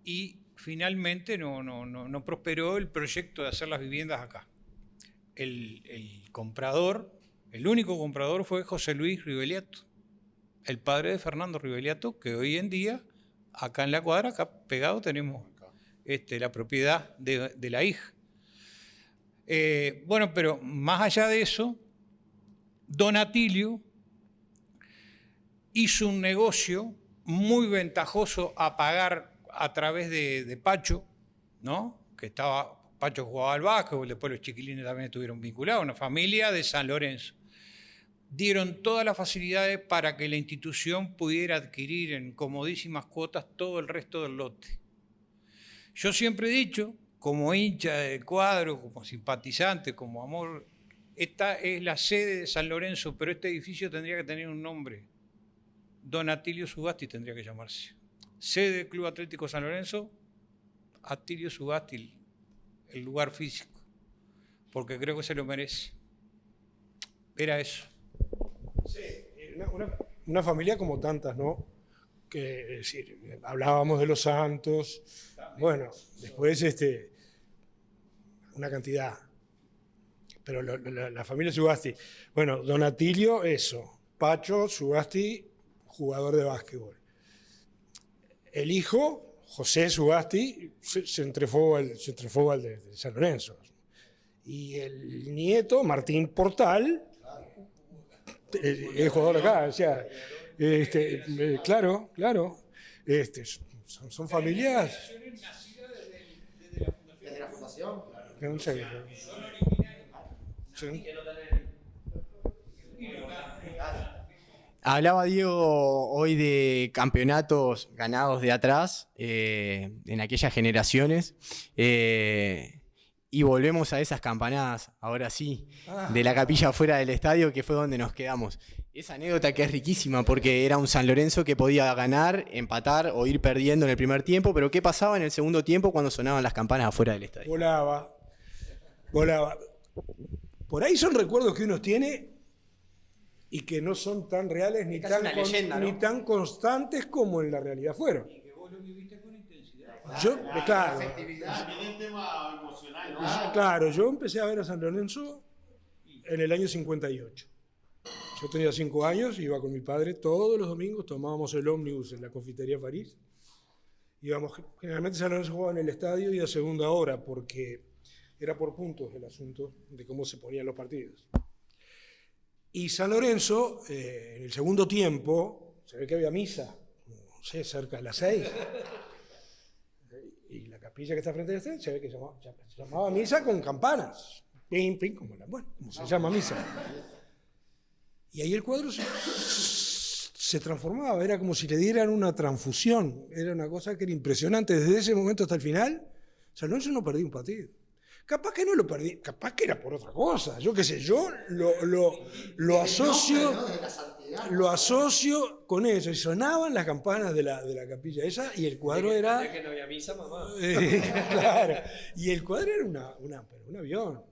y finalmente no prosperó el proyecto de hacer las viviendas acá. El comprador, el único comprador fue José Luis Riveliato, el padre de Fernando Riveliato, que hoy en día, acá en la cuadra, acá pegado, tenemos la propiedad de la hija. Bueno, pero más allá de eso, Don Atilio hizo un negocio muy ventajoso a pagar a través de Pacho, ¿no? Que Pacho jugaba al básquetbol, después los chiquilines también estuvieron vinculados, una familia de San Lorenzo. Dieron todas las facilidades para que la institución pudiera adquirir en comodísimas cuotas todo el resto del lote. Yo siempre he dicho, como hincha del cuadro, como simpatizante, como amor, esta es la sede de San Lorenzo, pero este edificio tendría que tener un nombre. Don Atilio Sugasti tendría que llamarse. Sede del Club Atlético San Lorenzo, Atilio Sugasti, el lugar físico, porque creo que se lo merece. Era eso. Sí, una familia como tantas, ¿no? Que, es decir, hablábamos de los Santos, bueno, después una cantidad, pero la familia Sugasti, bueno, Don Atilio, eso, Pacho Sugasti, jugador de básquetbol. El hijo, José Sugasti, se entregó al de San Lorenzo. Y el nieto, Martín Portal, es jugador acá, o sea, claro, son familias. Desde la fundación. quedan 6. Sí. Hablaba Diego hoy de campeonatos ganados de atrás, en aquellas generaciones, y volvemos a esas campanadas, ahora sí, de la capilla afuera del estadio, que fue donde nos quedamos. Esa anécdota que es riquísima, porque era un San Lorenzo que podía ganar, empatar o ir perdiendo en el primer tiempo, pero ¿qué pasaba en el segundo tiempo cuando sonaban las campanas afuera del estadio? Volaba. Por ahí son recuerdos que uno tiene y que no son tan reales ni casi una leyenda, ¿no? ni tan constantes como en la realidad fueron. Y que vos lo viviste con intensidad. Claro, También el tema emocional, ¿no? claro, yo empecé a ver a San Lorenzo en el año 58. Yo tenía 5 años, iba con mi padre todos los domingos, tomábamos el ómnibus en la confitería París. Generalmente San Lorenzo jugaba en el estadio y a segunda hora, porque era por puntos el asunto de cómo se ponían los partidos. Y San Lorenzo, en el segundo tiempo, se ve que había misa, no sé, cerca de las 6. Y la capilla que está frente al estadio, se ve que se llamaba misa con campanas. Pim, pim, como se llama misa. Y ahí el cuadro se transformaba, era como si le dieran una transfusión. Era una cosa que era impresionante. Desde ese momento hasta el final, San Lorenzo no perdía un partido. Capaz que no lo perdí, capaz que era por otra cosa. Yo qué sé, yo lo asocio con eso. Y sonaban las campanas de la capilla esa y el cuadro era... que no había misa, mamá. Claro. Y el cuadro era un avión,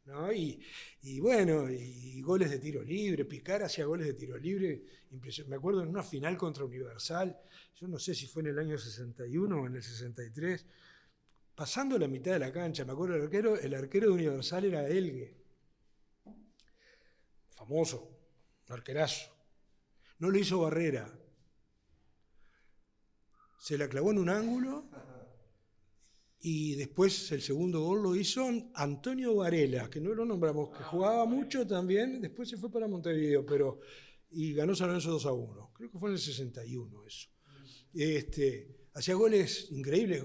¿no? Y bueno, y goles de tiro libre, Picar hacía goles de tiro libre. Me acuerdo en una final contra Universal, yo no sé si fue en el año 61 o en el 63, pasando la mitad de la cancha, me acuerdo el arquero de Universal era Elgue, famoso, un arquerazo. No le hizo barrera, se la clavó en un ángulo y después el segundo gol lo hizo Antonio Varela, que no lo nombramos, que jugaba mucho también, después se fue para Montevideo, y ganó San Lorenzo 2-1, creo que fue en el 61 eso. Hacía goles increíbles,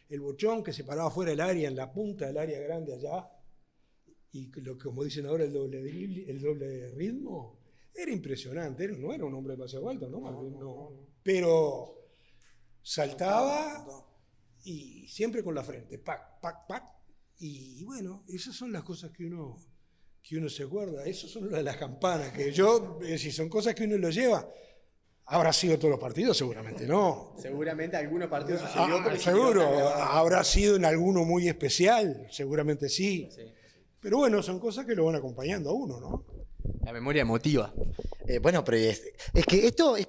el bochón que se paraba fuera del área, en la punta del área grande allá, y como dicen ahora el doble ritmo, era impresionante, no era un hombre demasiado alto, ¿no? Pero saltaba y siempre con la frente, pac, pac, pac, y bueno, esas son las cosas que uno se acuerda, eso son las campanas, que si son cosas que uno lo lleva. ¿Habrá sido todos los partidos? Seguramente no. Seguramente algunos partidos sucedió. Pero seguro, habrá sido en alguno muy especial, seguramente sí. Pero bueno, son cosas que lo van acompañando a uno, ¿no? La memoria emotiva. Bueno, pero es que esto es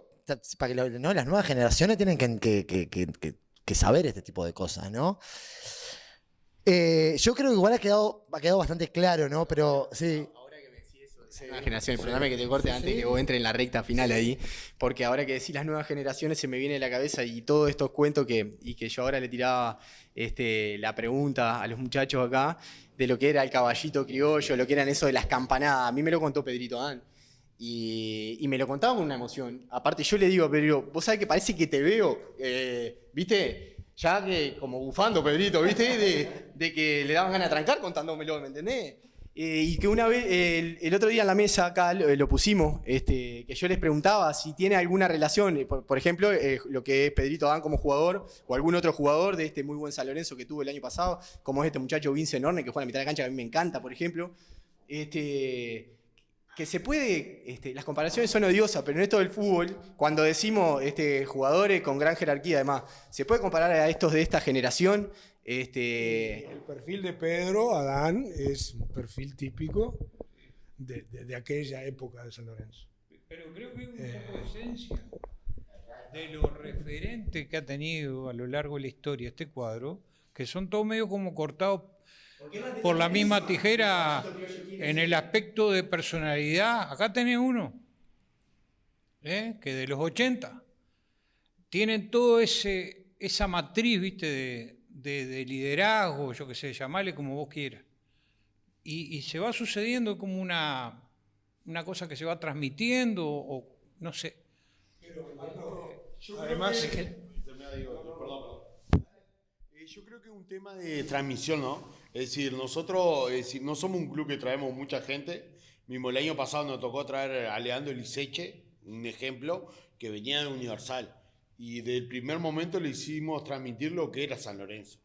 para que ¿no? Las nuevas generaciones tienen que saber este tipo de cosas, ¿no? Yo creo que igual ha quedado bastante claro, ¿no? Pero sí. Nueva generación, perdóname que te corte antes que vos entres en la recta final ahí, porque ahora que decís las nuevas generaciones se me viene a la cabeza y todos estos cuentos que yo ahora le tiraba la pregunta a los muchachos acá de lo que era el caballito criollo, lo que eran eso de las campanadas. A mí me lo contó Pedrito Adán y me lo contaba con una emoción. Aparte yo le digo a Pedrito, vos sabés que parece que te veo, ¿viste? Ya que como bufando, Pedrito, ¿viste? De que le daban ganas de trancar contándomelo, ¿me entendés? Y que una vez, el otro día en la mesa acá lo pusimos, que yo les preguntaba si tiene alguna relación, por ejemplo, lo que es Pedrito Adán como jugador, o algún otro jugador de este muy buen San Lorenzo que tuvo el año pasado, como es este muchacho Vince Norne, que fue a la mitad de la cancha, que a mí me encanta, por ejemplo. Que se puede, las comparaciones son odiosas, pero en esto del fútbol, cuando decimos jugadores con gran jerarquía, además, ¿se puede comparar a estos de esta generación? El perfil de Pedro Adán es un perfil típico de aquella época de San Lorenzo. Pero creo que hay un poco de esencia de los referentes que ha tenido a lo largo de la historia este cuadro, que son todos medio como cortados por la misma tijera en el aspecto de personalidad. Acá tenés uno, que de los 80 tienen todo esa matriz, ¿viste? De liderazgo, yo qué sé, llamarle como vos quieras. Y se va sucediendo como una cosa que se va transmitiendo, o no sé. Además, yo creo que es un tema de transmisión, ¿no? Es decir, nosotros no somos un club que traemos mucha gente. Mismo el año pasado nos tocó traer a Leandro Liceche, un ejemplo, que venía de Universal. Y del primer momento le hicimos transmitir lo que era San Lorenzo.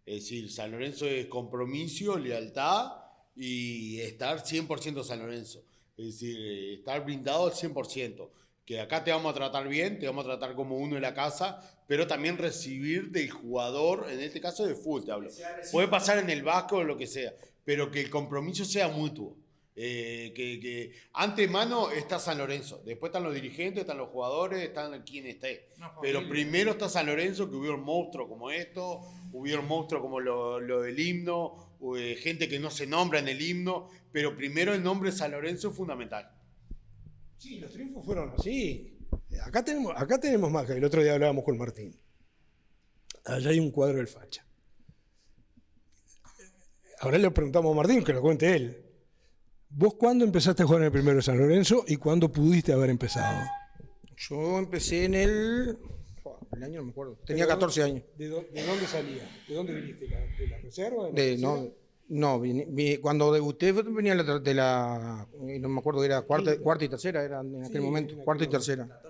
Es decir, San Lorenzo es compromiso, lealtad y estar 100% San Lorenzo. Es decir, estar blindado al 100%. Que acá te vamos a tratar bien, te vamos a tratar como uno de la casa, pero también recibir del jugador, en este caso de fútbol te hablo. Puede pasar en el Vasco o lo que sea, pero que el compromiso sea mutuo. Que antemano está San Lorenzo, después están los dirigentes, están los jugadores, están quien esté. Pero primero está San Lorenzo, que hubiera un monstruo como esto, hubiera un monstruo como lo del himno, gente que no se nombra en el himno, pero primero el nombre San Lorenzo es fundamental. Sí, los triunfos fueron así. Acá tenemos más, que el otro día hablábamos con Martín. Allá hay un cuadro del Facha. Ahora le preguntamos a Martín, que lo cuente él. ¿Vos cuándo empezaste a jugar en el primero de San Lorenzo y cuándo pudiste haber empezado? Yo empecé en el año no me acuerdo. Tenía 14 años. ¿De dónde salía? ¿De dónde viniste? ¿De la reserva? No, cuando debuté venía de la no me acuerdo, era cuarta y tercera, era en aquel momento, cuarta y tercera.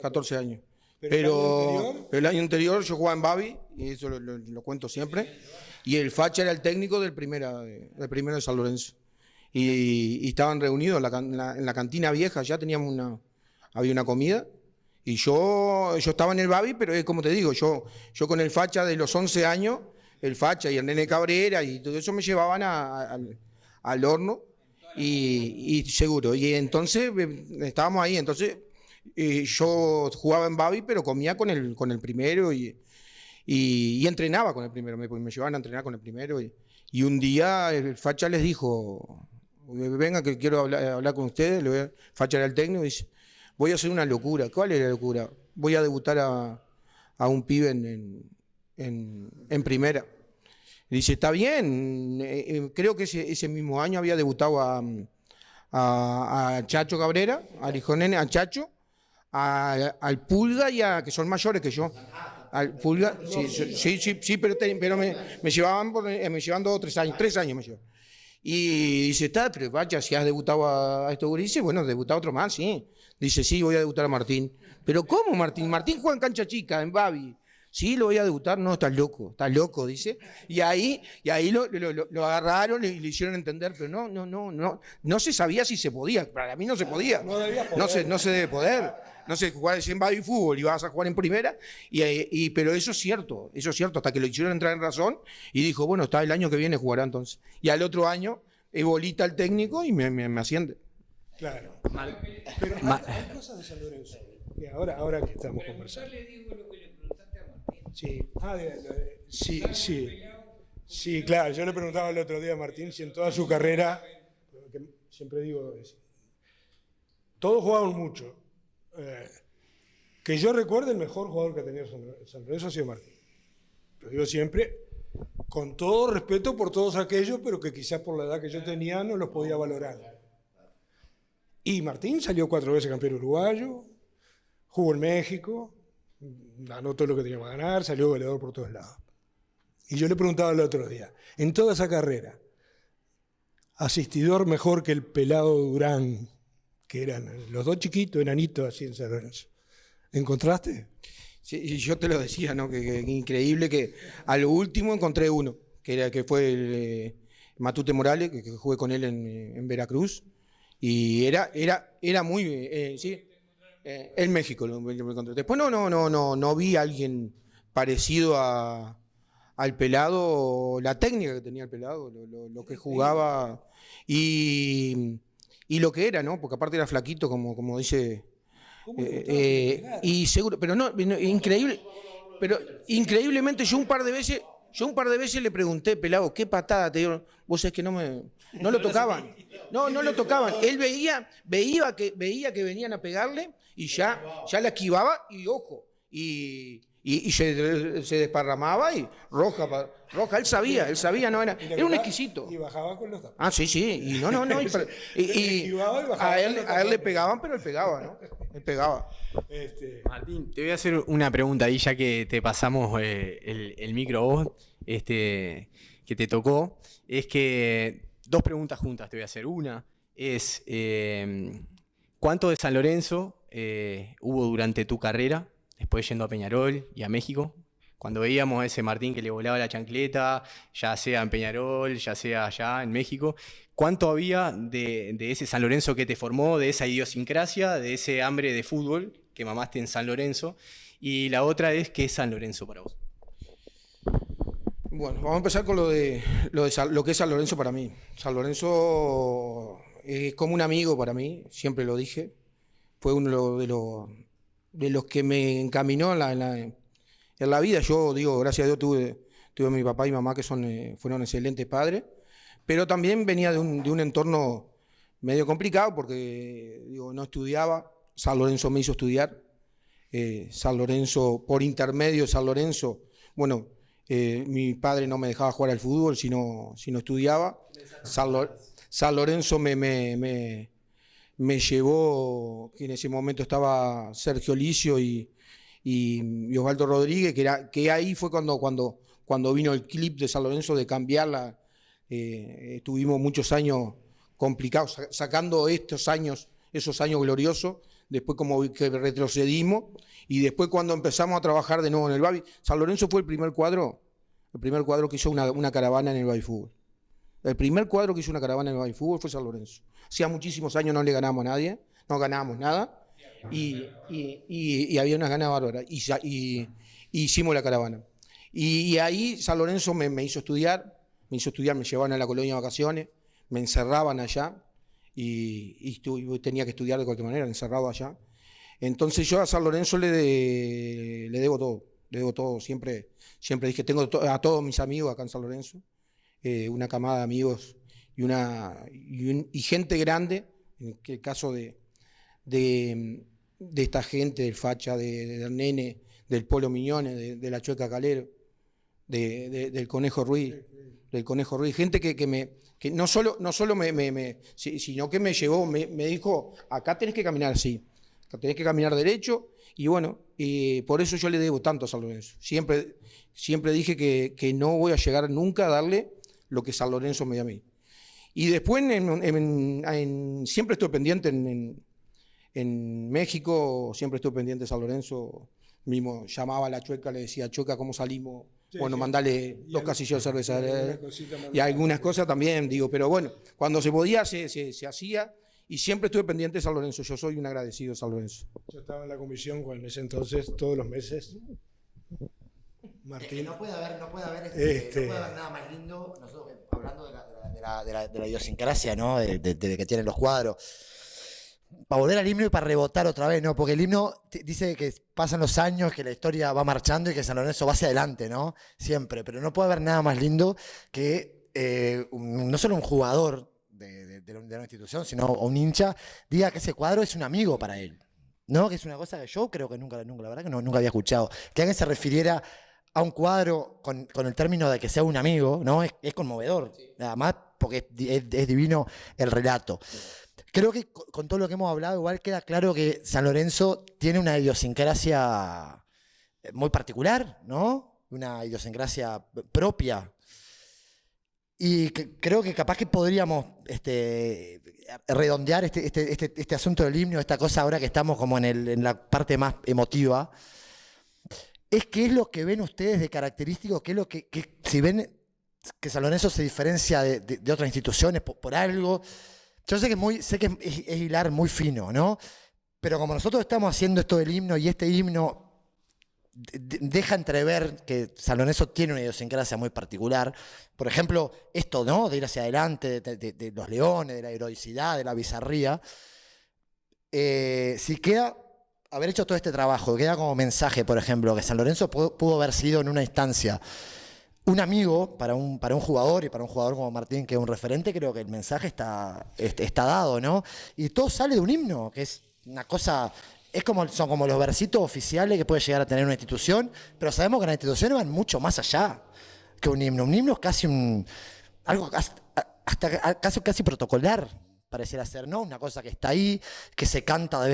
14 años. Pero el año anterior yo jugaba en Babi, y eso lo cuento siempre, y el Facha era el técnico del primero de San Lorenzo. Y estaban reunidos en la cantina vieja, ya había una comida, y yo estaba en el Babi, pero es como te digo, yo con el Facha de los 11 años, el Facha y el Nene Cabrera y todo eso me llevaban al horno y seguro. Y entonces estábamos ahí, entonces yo jugaba en Babi, pero comía con el primero y entrenaba con el primero, me llevaban a entrenar con el primero. Y un día el Facha les dijo, venga que quiero hablar con ustedes, Facha era el técnico, y dice, voy a hacer una locura. ¿Cuál es la locura? Voy a debutar a un pibe en primera. Dice, está bien, creo que ese mismo año había debutado a Chacho Cabrera, a Lijonene, a Chacho, al Pulga que son mayores que yo. Al Pulga, sí, pero me llevaban 2 o 3 años, 3 años me llevaban. Y dice, pero vaya, si has debutado a estos gurises, bueno, debutado otro más, sí. Dice, sí, voy a debutar a Martín. ¿Pero cómo Martín? Martín juega en cancha chica, en Babi. Sí, lo voy a debutar. No, estás loco, dice. Y ahí lo agarraron y le hicieron entender, pero no se sabía si se podía. Para mí no se podía. No se debe poder. No sé, jugar en Babi fútbol y vas a jugar en primera, pero eso es cierto, hasta que lo hicieron entrar en razón y dijo, bueno, el año que viene jugará entonces. Y al otro año, bolita el técnico y me asciende. Claro. Pero hay cosas de San Lorenzo, que ahora que estamos conversando. Yo le digo lo que le preguntaste a Martín. Sí, claro, yo le preguntaba el otro día a Martín si en toda su carrera, que siempre digo, todos jugaban mucho. Que yo recuerde, el mejor jugador que ha tenido San Lorenzo ha sido Martín. Lo digo siempre, con todo respeto por todos aquellos, pero que quizás por la edad que yo tenía no los podía valorar. Y Martín salió 4 veces campeón uruguayo, jugó en México, ganó todo lo que tenía que ganar, salió goleador por todos lados. Y yo le preguntaba el otro día, en toda esa carrera, asistidor mejor que el pelado Durán, que eran los 2 chiquitos, enanitos así en San Lorenzo. ¿Encontraste? Sí, yo te lo decía, ¿no? Que increíble que a lo último encontré uno, que fue Matute Morales, que jugué con él en Veracruz, y era muy, sí, en México lo encontré. Después no vi a alguien parecido al pelado, la técnica que tenía el pelado, lo que jugaba y lo que era, ¿no? Porque aparte era flaquito, como dice. Y seguro, pero increíble. Pero increíblemente yo un par de veces le pregunté, pelado, ¿qué patada te dieron? Vos sabés que no lo tocaban. No lo tocaban. Él veía que venían a pegarle y ya la esquivaba y ojo. Y se desparramaba y roja, él sabía, no era un exquisito. Y bajaba con los tapas. Ah, sí, y a él le pegaban, pero él pegaba, ¿no? Él pegaba. Martín, te voy a hacer una pregunta ahí, ya que te pasamos el micro a vos. que te tocó, es que 2 preguntas juntas te voy a hacer. Una es, ¿cuánto de San Lorenzo hubo durante tu carrera, después yendo a Peñarol y a México? Cuando veíamos a ese Martín que le volaba la chancleta, ya sea en Peñarol, ya sea allá en México, ¿cuánto había de ese San Lorenzo que te formó, de esa idiosincrasia, de ese hambre de fútbol que mamaste en San Lorenzo? Y la otra es, ¿qué es San Lorenzo para vos? Bueno, vamos a empezar con lo que es San Lorenzo para mí. San Lorenzo es como un amigo para mí, siempre lo dije. Fue uno de los que me encaminó en la vida. Yo digo, gracias a Dios tuve a mi papá y mamá que fueron excelentes padres, pero también venía de un entorno medio complicado porque digo, no estudiaba. San Lorenzo me hizo estudiar. San Lorenzo, por intermedio de San Lorenzo, bueno, mi padre no me dejaba jugar al fútbol si no estudiaba. San Lorenzo me llevó, que en ese momento estaba Sergio Licio y Osvaldo Rodríguez, que ahí fue cuando vino el clip de San Lorenzo de cambiarla. Tuvimos muchos años complicados, sacando esos años gloriosos, después como que retrocedimos, y después cuando empezamos a trabajar de nuevo en el Babi, San Lorenzo fue el primer cuadro que hizo una caravana en el Babi Fútbol. El primer cuadro que hizo una caravana en el Babi Fútbol fue San Lorenzo. Hacía muchísimos años no le ganamos a nadie, no ganábamos nada, y había unas ganas bárbaras, y hicimos la caravana. Y ahí San Lorenzo me hizo estudiar, me llevaban a la colonia de vacaciones, me encerraban allá, y tenía que estudiar de cualquier manera, encerrado allá. Entonces yo a San Lorenzo le debo todo, siempre dije, tengo a todos mis amigos acá en San Lorenzo, una camada de amigos y gente grande, en el caso de esta gente, del Facha, del Nene, del Polo Miñones, de la Chueca Calero, del Conejo Ruiz, gente que no solo sino que me llevó, me dijo, acá tenés que caminar así, acá tenés que caminar derecho, y bueno, por eso yo le debo tanto a San Lorenzo. Siempre dije que no voy a llegar nunca a darle lo que San Lorenzo me dio a mí. Y después siempre estuve pendiente en México, siempre estuve pendiente de San Lorenzo, mismo llamaba a la Chueca, le decía, Chueca, ¿cómo salimos? Sí, bueno, sí. Mandale 2 casillos de cerveza. Y algunas cosas también, digo, pero bueno, cuando se podía se hacía, y siempre estuve pendiente de San Lorenzo. Yo soy un agradecido de San Lorenzo. Yo estaba en la comisión en ese entonces, todos los meses. Martín. No puede haber nada más lindo, nosotros hablando de la idiosincrasia, ¿no? de que tienen los cuadros. Para volver al himno y para rebotar otra vez, ¿no? Porque el himno dice que pasan los años, que la historia va marchando y que San Lorenzo va hacia adelante, ¿no? Siempre. Pero no puede haber nada más lindo que no solo un jugador de una institución, sino un hincha, diga que ese cuadro es un amigo para él, ¿no? Que es una cosa que yo creo que nunca la verdad que nunca había escuchado. Que alguien se refiriera a un cuadro con el término de que sea un amigo, ¿no? Es conmovedor. Sí. Nada más porque es divino el relato. Creo que con todo lo que hemos hablado, igual queda claro que San Lorenzo tiene una idiosincrasia muy particular, ¿no? Una idiosincrasia propia. Y creo que capaz que podríamos redondear este asunto del himno, esta cosa ahora que estamos como en la parte más emotiva. ¿Qué es lo que ven ustedes de característico? ¿Qué es lo que si ven que San Lorenzo se diferencia de otras instituciones por algo? Yo sé que es hilar muy fino, ¿no? Pero como nosotros estamos haciendo esto del himno y este himno deja entrever que San Lorenzo tiene una idiosincrasia muy particular. Por ejemplo, esto, ¿no? De ir hacia adelante, de los leones, de la heroicidad, de la bizarría. Si queda haber hecho todo este trabajo, queda como mensaje, por ejemplo, que San Lorenzo pudo haber sido en una instancia un amigo para un jugador, y para un jugador como Martín, que es un referente, creo que el mensaje está dado, ¿no? Y todo sale de un himno, que es una cosa, son como los versitos oficiales que puede llegar a tener una institución, pero sabemos que las instituciones van mucho más allá que un himno. Un himno es casi algo hasta casi protocolar, pareciera ser, ¿no? Una cosa que está ahí, que se canta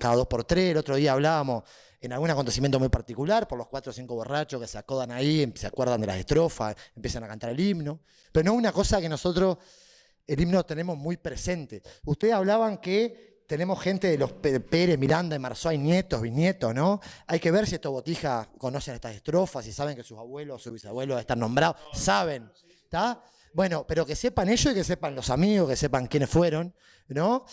cada 2 por 3. El otro día hablábamos en algún acontecimiento muy particular, por los 4 o 5 borrachos que se acodan ahí, se acuerdan de las estrofas, empiezan a cantar el himno, pero no una cosa que nosotros, el himno tenemos muy presente. Ustedes hablaban que tenemos gente de los Pérez, Miranda, de Marzoy, nietos, bisnietos, ¿no? Hay que ver si estos botijas conocen estas estrofas, si saben que sus abuelos, sus bisabuelos están nombrados, saben, ¿está? Bueno, pero que sepan ellos y que sepan los amigos, que sepan quiénes fueron, ¿no?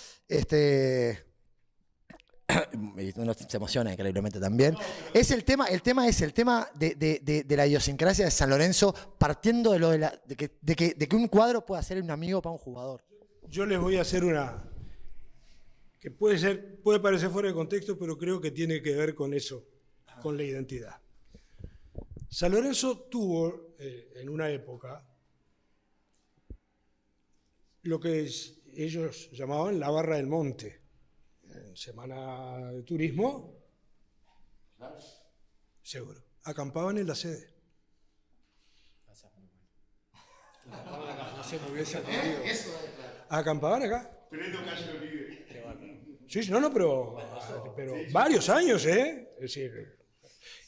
Y uno se emociona increíblemente también. Es el tema de la idiosincrasia de San Lorenzo, partiendo de que un cuadro pueda ser un amigo para un jugador. Yo les voy a hacer una que puede parecer fuera de contexto, pero creo que tiene que ver con eso, con la identidad. San Lorenzo tuvo en una época lo que ellos llamaban la barra del monte. En semana de turismo, seguro, acampaban en la sede. Acampaban acá. Sí, no, pero varios años, ¿eh? Es decir,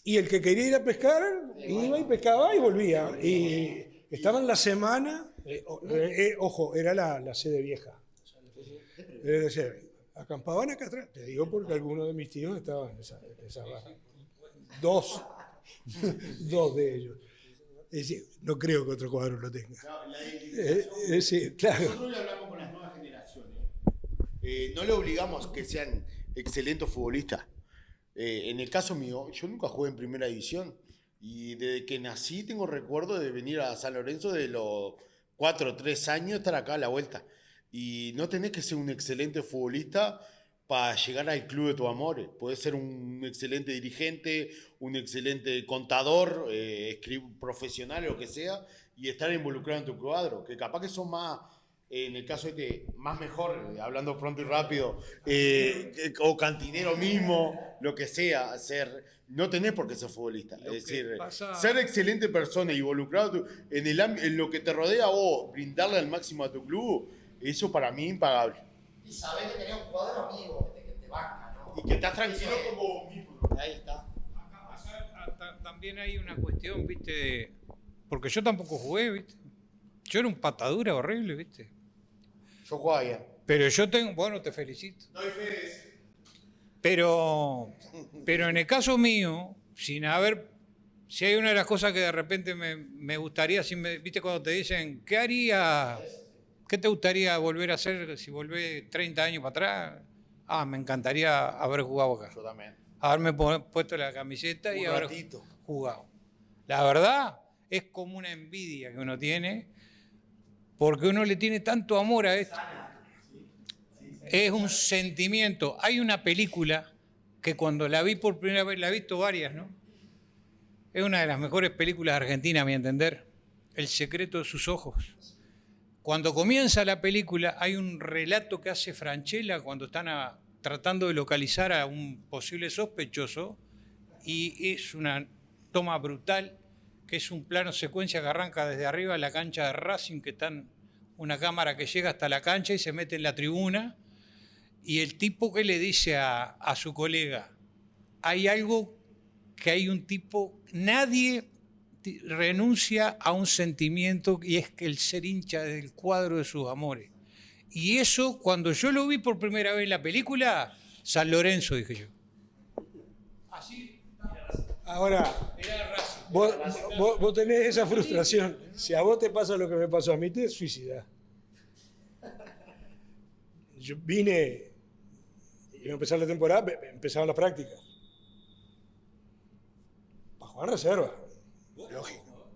y el que quería ir a pescar, iba y pescaba y volvía. Y estaban la semana, ojo, era la sede vieja. Era la sede. Acampaban acá atrás. Te digo porque algunos de mis tíos estaban en esa barra. Dos de ellos. Es decir, no creo que otro cuadro lo tenga. Sí, claro. Nosotros le hablamos con las nuevas generaciones. No le obligamos que sean excelentes futbolistas. En el caso mío, yo nunca jugué en primera división. Y desde que nací tengo recuerdo de venir a San Lorenzo de los 4 o 3 años, estar acá a la vuelta. Y no tenés que ser un excelente futbolista para llegar al club de tus amores. Podés ser un excelente dirigente, un excelente contador, profesional o lo que sea, y estar involucrado en tu cuadro. Que capaz que son más, en el caso más mejor, hablando pronto y rápido, o cantinero mismo, lo que sea, no tenés por qué ser futbolista. Es decir, ser excelente persona, involucrado en lo que te rodea, o brindarle al máximo a tu club. Eso para mí impagable. Y sabés que tenés un cuadro amigo, que te banca, ¿no? Y que estás tranquilo como mismo. Ahí está. Acá también hay una cuestión, ¿viste? Porque yo tampoco jugué, ¿viste? Yo era un patadura horrible, ¿viste? Yo jugaba bien. Pero yo tengo... Bueno, te felicito. No hay fe de eso. Pero en el caso mío, sin haber... Si hay una de las cosas que de repente me gustaría, ¿viste? Cuando te dicen, ¿qué harías? ¿Qué te gustaría volver a hacer si volvés 30 años para atrás? Me encantaría haber jugado acá. Yo también. Haberme puesto la camiseta y haber jugado. La verdad, es como una envidia que uno tiene, porque uno le tiene tanto amor a esto. Es un sentimiento. Hay una película que cuando la vi por primera vez, la he visto varias, ¿no? Es una de las mejores películas de Argentina, a mi entender. El secreto de sus ojos. Cuando comienza la película hay un relato que hace Francella cuando están tratando de localizar a un posible sospechoso, y es una toma brutal, que es un plano secuencia que arranca desde arriba de la cancha de Racing, que está una cámara que llega hasta la cancha y se mete en la tribuna, y el tipo que le dice a su colega, hay algo que hay un tipo, nadie renuncia a un sentimiento, y es que el ser hincha del cuadro de sus amores. Y eso, cuando yo lo vi por primera vez en la película, San Lorenzo, dije yo. Así. Ahora, vos tenés esa frustración. Si a vos te pasa lo que me pasó a mí, te suicidás. Yo vine, iba a empezar la temporada, empezaban las prácticas. Para jugar reserva. Lógico.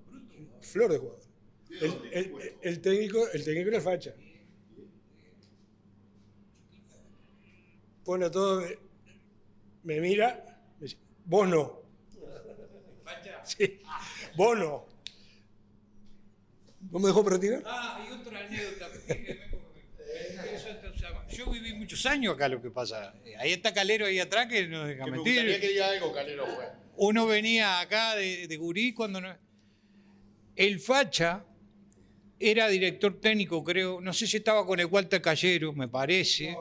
Flor de jugador. El técnico era el facha. Pone todo, me mira, me dice, vos no. Sí, vos no. ¿No me dejó practicar? Y otra anécdota. Yo viví muchos años acá, lo que pasa. Ahí está Calero ahí atrás, que no deja mentir. Me gustaría que diga algo, Calero fue. Uno venía acá de gurí cuando no... El facha era director técnico, creo. No sé si estaba con el Walter Callero, me parece.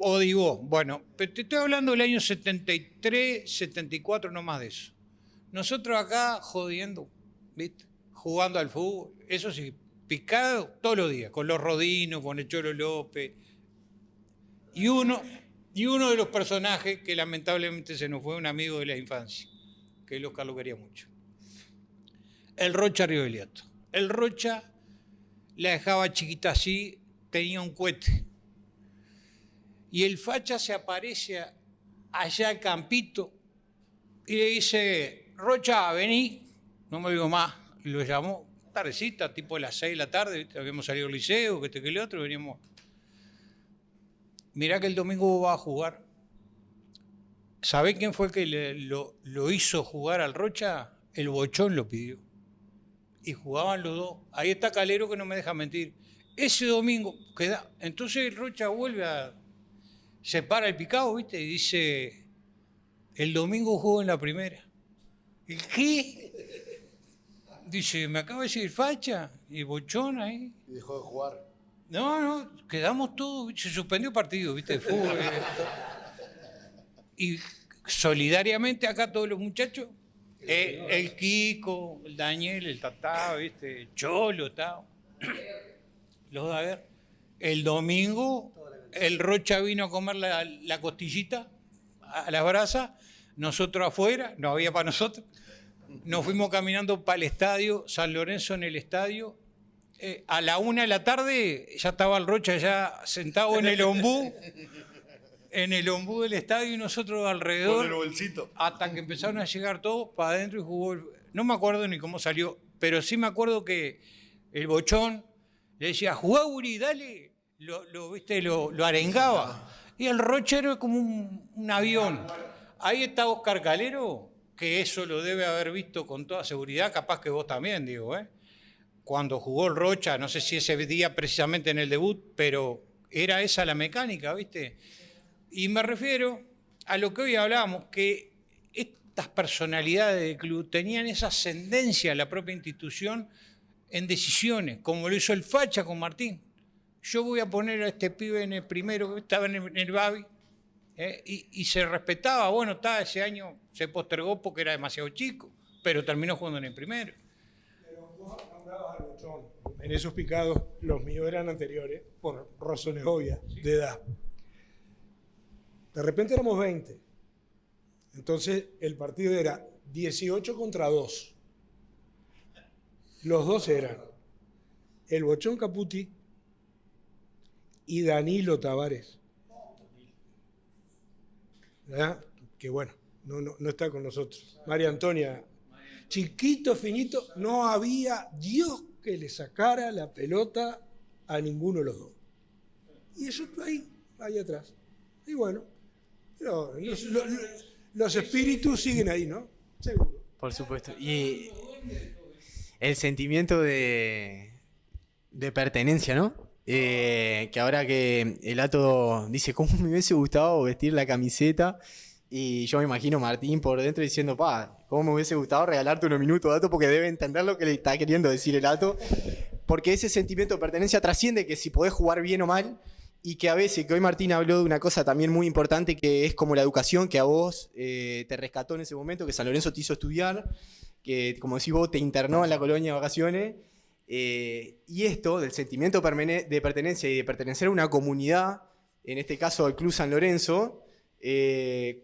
O digo, bueno, pero te estoy hablando del año 73, 74, no más de eso. Nosotros acá jodiendo, ¿viste? Jugando al fútbol, eso sí, picado todos los días, con los Rodinos, con el Cholo López. Y uno de los personajes que lamentablemente se nos fue, un amigo de la infancia, que el Oscar lo quería mucho. El Rocha Riveliato. El Rocha la dejaba chiquita así, tenía un cohete. Y el facha se aparece allá al campito y le dice, Rocha, vení. No me digo más. Y lo llamó, tardecita, tipo a las 6 de la tarde, ¿viste? Habíamos salido al liceo, que el otro, veníamos. Mirá que el domingo va a jugar. ¿Sabés quién fue el que lo hizo jugar al Rocha? El Bochón lo pidió. Y jugaban los dos. Ahí está Calero que no me deja mentir. Ese domingo queda. Entonces el Rocha vuelve a. Se para el picado, ¿viste? Y dice: el domingo juego en la primera. ¿Y qué? Dice: me acaba de decir facha. Y Bochón ahí. Y dejó de jugar. No, quedamos todos. Se suspendió el partido, ¿viste? De fútbol. Y solidariamente acá todos los muchachos. El Kiko, el Daniel, el Tatá, ¿viste? El Cholo, Tao. Los de a ver. El domingo, el Rocha vino a comer la costillita a las brasas. Nosotros afuera, no había para nosotros. Nos fuimos caminando para el estadio, San Lorenzo en el estadio. A la 1 de la tarde ya estaba el Rocha ya sentado en el ombú. En el ombú del estadio y nosotros alrededor. Con el bolsito. Hasta que empezaron a llegar todos para adentro y jugó. No me acuerdo ni cómo salió, pero sí me acuerdo que el Bochón le decía, jugá, Uri, dale. Lo arengaba. Y el Rocha era como un avión. Ahí está Oscar Calero, que eso lo debe haber visto con toda seguridad, capaz que vos también, digo, ¿eh? Cuando jugó el Rocha, no sé si ese día precisamente en el debut, pero era esa la mecánica, ¿viste? Y me refiero a lo que hoy hablamos, que estas personalidades del club tenían esa ascendencia a la propia institución en decisiones, como lo hizo el Facha con Martín. Yo voy a poner a este pibe en el primero, que estaba en el Babi, y se respetaba. Bueno, ese año se postergó porque era demasiado chico, pero terminó jugando en el primero. Pero vos nombrabas al Bochón. En esos picados, los míos eran anteriores, por razones obvias, de edad. De repente éramos 20. Entonces el partido era 18 contra 2. Los dos eran el Bochón Caputi y Danilo Tavares. ¿Verdad? Que bueno, no está con nosotros. María Antonia, chiquito, finito, no había Dios que le sacara la pelota a ninguno de los dos. Y eso ahí atrás. Y bueno, pero los espíritus siguen ahí, ¿no? Seguro. Por supuesto. Y el sentimiento de pertenencia, ¿no? Que ahora que el Ato dice, ¿cómo me hubiese gustado vestir la camiseta? Y yo me imagino a Martín por dentro diciendo, ¿cómo me hubiese gustado regalarte unos minutos, Ato? Porque debe entender lo que le está queriendo decir el Ato. Porque ese sentimiento de pertenencia trasciende que si podés jugar bien o mal. Y que a veces, que hoy Martín habló de una cosa también muy importante, que es como la educación que a vos te rescató en ese momento, que San Lorenzo te hizo estudiar, que como decís vos te internó en la colonia de vacaciones. Y esto del sentimiento de pertenencia y de pertenecer a una comunidad, en este caso al Club San Lorenzo,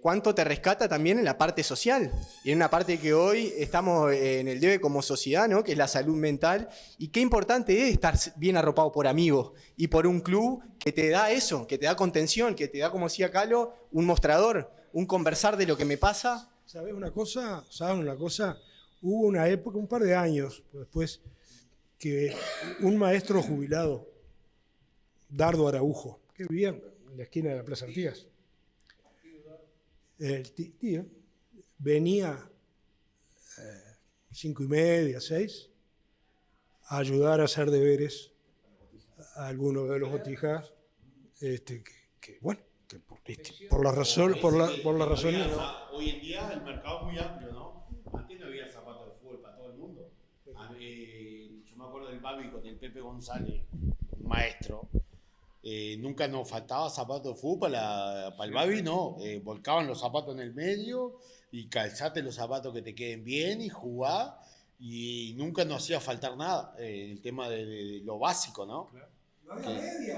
cuánto te rescata también en la parte social y en una parte que hoy estamos en el debe como sociedad, ¿no? Que es la salud mental, y qué importante es estar bien arropado por amigos y por un club que te da eso, que te da contención, que te da, como decía Calo, un mostrador, un conversar de lo que me pasa. ¿Sabes una cosa? Hubo una época, un par de años después, que un maestro jubilado, Dardo Araujo, que vivía en la esquina de la Plaza Artigas, el tío venía 5:30, 6, a ayudar a hacer deberes a algunos de los botijas, por la razón. Hoy en día el mercado es muy amplio, ¿no? Antes no había zapatos de fútbol para todo el mundo. Yo me acuerdo del Babi con el Pepe González, un maestro, nunca nos faltaba zapatos de fútbol para el Babi, no. Volcaban los zapatos en el medio y calzate los zapatos que te queden bien y jugá. Y nunca nos hacía faltar nada. El tema de lo básico, ¿no? Claro.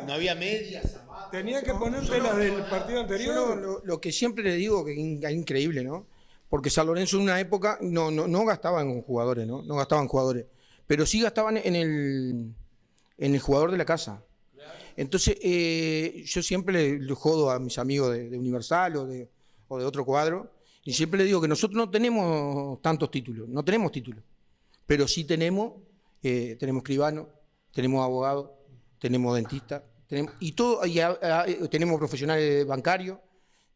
No había medias, zapatos. Tenía que ponerte las del partido anterior. Lo que siempre le digo que es increíble, ¿no? Porque San Lorenzo en una época no gastaban jugadores, ¿no? No gastaban jugadores. Pero sí gastaban en el jugador de la casa. Entonces, yo siempre le jodo a mis amigos de Universal o de otro cuadro, y siempre le digo que nosotros no tenemos tantos títulos, no tenemos títulos, pero sí tenemos escribano, tenemos abogado, tenemos dentista, tenemos profesionales bancarios,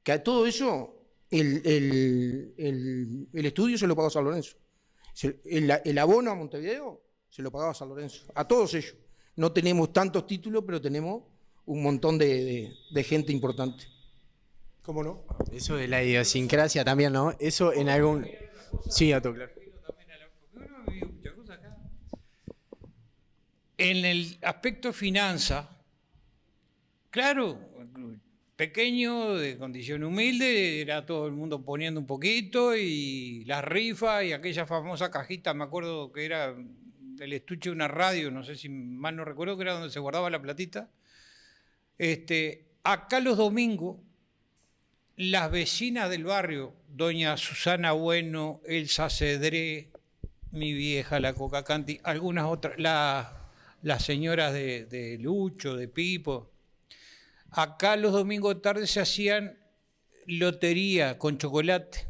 que a todo eso el estudio se lo pagó San Lorenzo. El abono a Montevideo se lo pagaba San Lorenzo, a todos ellos. No tenemos tantos títulos, pero tenemos un montón de gente importante. ¿Cómo no? Eso de la idiosincrasia también, ¿no? Eso en algún... Sí, Gato, claro. En el aspecto finanza, claro, pequeño, de condición humilde, era todo el mundo poniendo un poquito y las rifas y aquella famosa cajita, me acuerdo que era el estuche de una radio, no sé si mal no recuerdo, que era donde se guardaba la platita. Acá los domingos, las vecinas del barrio, doña Susana Bueno, Elsa Cedré, mi vieja, la Coca Canti, algunas otras, las señoras de Lucho, de Pipo. Acá los domingos de tarde se hacían lotería con chocolate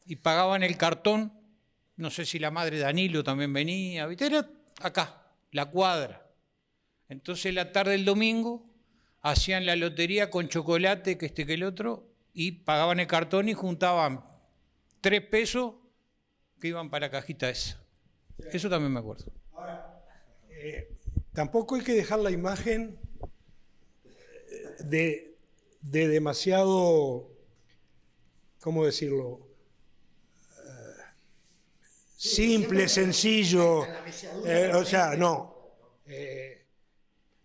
y pagaban el cartón. No sé si la madre de Danilo también venía, ¿viste? Era acá, la cuadra. Entonces la tarde del domingo hacían la lotería con chocolate, que que el otro, y pagaban el cartón y juntaban 3 pesos que iban para la cajita esa. Eso también me acuerdo. Ahora, tampoco hay que dejar la imagen de demasiado, ¿cómo decirlo? Simple, sencillo. O sea, no.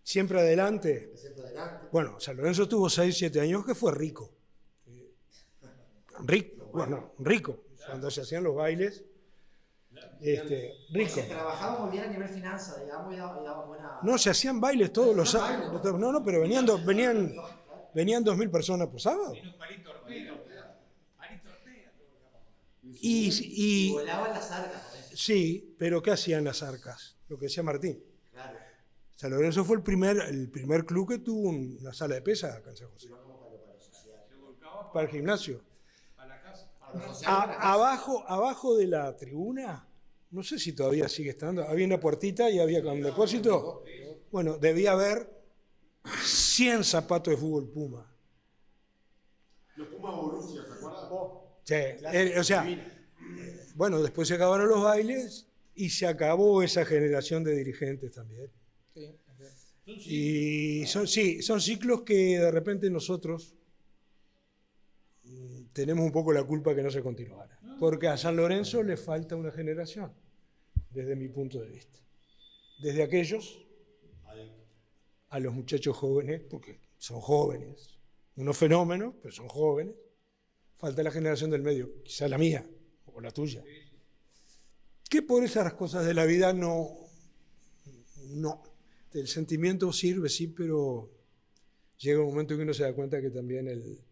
Siempre adelante. Bueno, San Lorenzo tuvo 6, 7 años que fue rico. Rico. Cuando se hacían los bailes, rico. Se trabajaba muy bien a nivel finanza, digamos, y daba buena... No, se hacían bailes todos los sábados. No, pero venían 2.000 personas por sábado. Y volaban las arcas con eso. Sí, pero ¿qué hacían las arcas? Lo que decía Martín. Claro. San Lorenzo fue el primer club que tuvo una sala de pesas acá en San José. Para el gimnasio. Abajo de la tribuna, no sé si todavía sigue estando, había una puertita y había un depósito. Bueno, debía haber 100 zapatos de fútbol Puma. Los Pumas Borussia, ¿se acuerdan? Sí, o sea, bueno, después se acabaron los bailes y se acabó esa generación de dirigentes también. Y son ciclos que de repente nosotros tenemos un poco la culpa que no se continuara. Porque a San Lorenzo le falta una generación, desde mi punto de vista. Desde aquellos a los muchachos jóvenes, porque son jóvenes, unos fenómenos, pero son jóvenes. Falta la generación del medio, quizá la mía o la tuya. Que por esas cosas de la vida no. El sentimiento sirve, sí, pero llega un momento en que uno se da cuenta que también el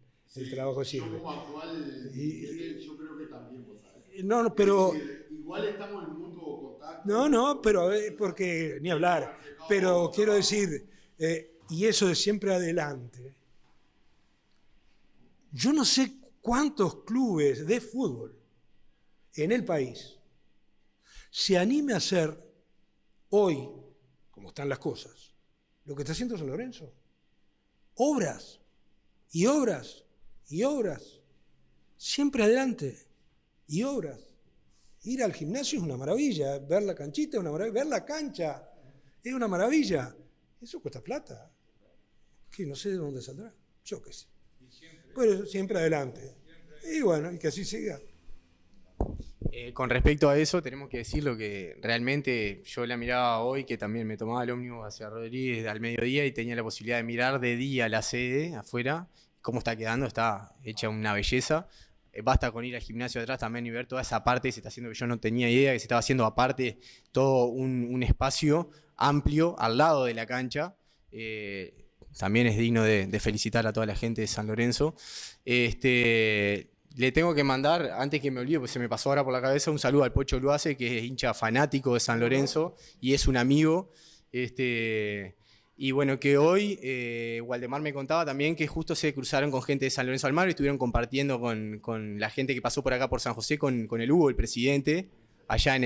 trabajo sirve. Como actual, yo creo que también, vos sabés. No, pero... Igual estamos en mutuo contacto. No, pero a ver, porque ni hablar. Pero quiero decir, y eso de siempre adelante. Yo no sé cuántos clubes de fútbol en el país se anime a hacer hoy, como están las cosas, lo que está haciendo San Lorenzo. Obras, y obras, y obras. Siempre adelante, y obras. Ir al gimnasio es una maravilla, ver la canchita es una maravilla, ver la cancha es una maravilla. Eso cuesta plata. Que no sé de dónde saldrá, yo qué sé. Pero siempre adelante. Y bueno, y que así siga. Con respecto a eso, tenemos que decir lo que realmente yo la miraba hoy, que también me tomaba el ómnibus hacia Rodríguez al mediodía y tenía la posibilidad de mirar de día la sede afuera, cómo está quedando, está hecha una belleza. Basta con ir al gimnasio atrás también y ver toda esa parte que se está haciendo, que yo no tenía idea, que se estaba haciendo aparte todo un espacio amplio al lado de la cancha. También es digno de felicitar a toda la gente de San Lorenzo. Le tengo que mandar, antes que me olvide, porque se me pasó ahora por la cabeza, un saludo al Pocho Luace, que es hincha fanático de San Lorenzo y es un amigo. Y bueno, que hoy Waldemar me contaba también que justo se cruzaron con gente de San Lorenzo Almagro y estuvieron compartiendo con la gente que pasó por acá por San José, con el Hugo, el presidente, allá en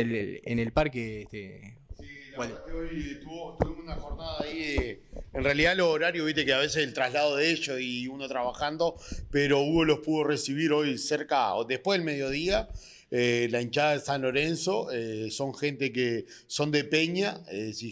el parque. Sí, la verdad que hoy tuvimos una jornada ahí en realidad los horarios, viste que a veces el traslado de ellos y uno trabajando, pero Hugo los pudo recibir hoy cerca, o después del mediodía. La hinchada de San Lorenzo son gente que son de Peña,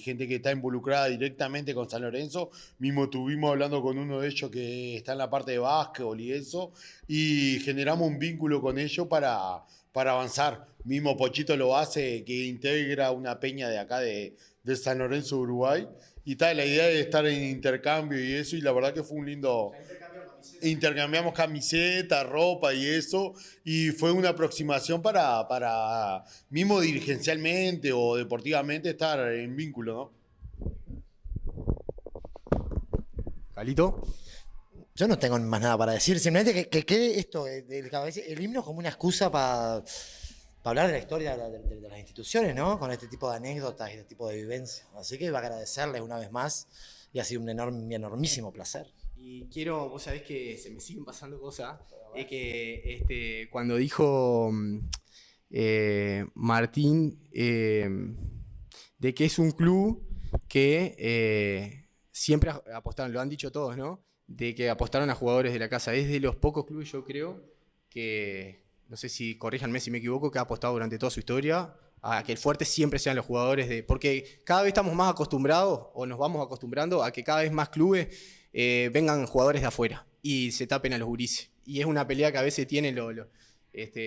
gente que está involucrada directamente con San Lorenzo. Mismo estuvimos hablando con uno de ellos que está en la parte de básquetbol y eso, y generamos un vínculo con ellos para avanzar. Mismo Pochito lo hace, que integra una peña de acá de San Lorenzo, Uruguay. Y tal, la idea es estar en intercambio y eso, y la verdad que fue un lindo... Intercambiamos camiseta, ropa y eso, y fue una aproximación para mismo dirigencialmente o deportivamente estar en vínculo, ¿no? ¿Calito? Yo no tengo más nada para decir, simplemente que quede esto, el himno como una excusa para hablar de la historia de las instituciones, ¿no? Con este tipo de anécdotas y este tipo de vivencias. Así que va a agradecerles una vez más y ha sido un enormísimo placer. Y quiero, vos sabés que se me siguen pasando cosas, es que cuando dijo Martín de que es un club que siempre apostaron, lo han dicho todos, ¿no? De que apostaron a jugadores de la casa. Es de los pocos clubes, yo creo, que, no sé si corríjanme si me equivoco, que ha apostado durante toda su historia a que el fuerte siempre sean los jugadores porque cada vez estamos más acostumbrados, o nos vamos acostumbrando a que cada vez más clubes vengan jugadores de afuera y se tapen a los gurises. Y es una pelea que a veces tienen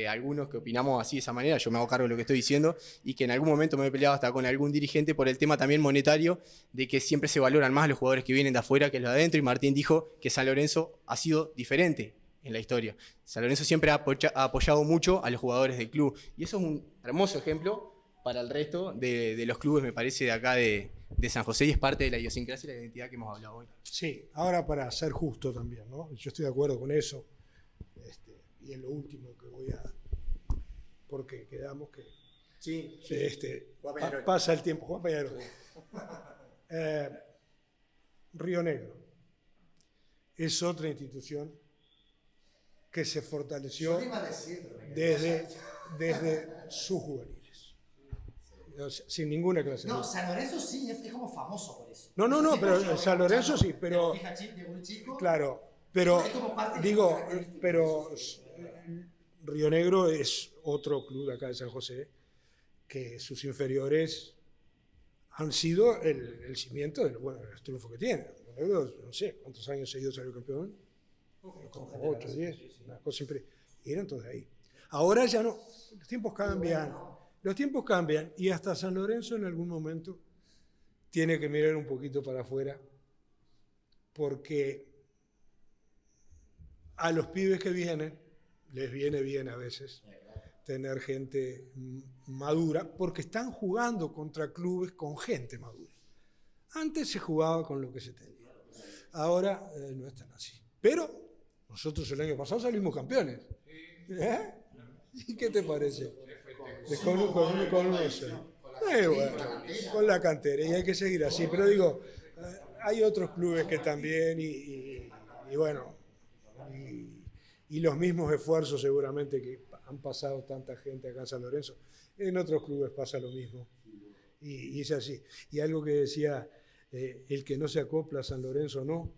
algunos que opinamos así de esa manera, yo me hago cargo de lo que estoy diciendo, y que en algún momento me he peleado hasta con algún dirigente por el tema también monetario, de que siempre se valoran más los jugadores que vienen de afuera que los de adentro, y Martín dijo que San Lorenzo ha sido diferente en la historia. San Lorenzo siempre ha apoyado mucho a los jugadores del club, y eso es un hermoso ejemplo para el resto de los clubes, me parece, de acá de San José, y es parte de la idiosincrasia y la identidad que hemos hablado hoy. Sí, ahora para ser justo también, ¿no? Yo estoy de acuerdo con eso, y es lo último que voy a... porque quedamos que... Sí, pasa el tiempo. Juan Peñarol. Río Negro es otra institución que se fortaleció desde sus juveniles. O sea, sin ninguna clase. No, San Lorenzo sí, es como famoso por eso. No, pero San Lorenzo sí, pero... Claro, pero digo, pero Río Negro es otro club de acá de San José que sus inferiores han sido el cimiento de los triunfos que tiene. Río Negro, no sé, ¿cuántos años seguidos salió campeón? Como 8, 10, una cosa siempre. Y eran todos de ahí. Ahora ya no, los tiempos cambian. Los tiempos cambian y hasta San Lorenzo en algún momento tiene que mirar un poquito para afuera porque a los pibes que vienen les viene bien a veces tener gente madura porque están jugando contra clubes con gente madura. Antes se jugaba con lo que se tenía. Ahora no es tan así. Pero nosotros el año pasado salimos campeones. ¿Y qué te parece? Con la cantera, y hay que seguir así, pero digo, hay otros clubes que también y bueno, y los mismos esfuerzos seguramente que han pasado tanta gente acá en San Lorenzo, en otros clubes pasa lo mismo, y es así. Y algo que decía, el que no se acopla a San Lorenzo no,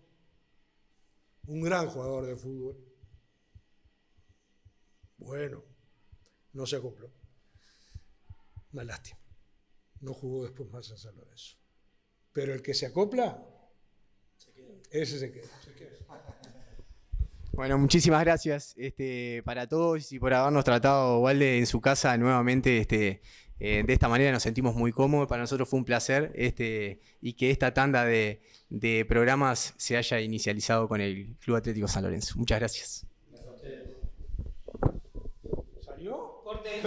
un gran jugador de fútbol, bueno, no se acopló. Una lástima. No jugó después más en San Lorenzo. Pero el que se acopla, ese se queda. Bueno, muchísimas gracias para todos y por habernos tratado, Walde, en su casa nuevamente. De esta manera nos sentimos muy cómodos. Para nosotros fue un placer y que esta tanda de programas se haya inicializado con el Club Atlético San Lorenzo. Muchas gracias. ¿Salió? Corte.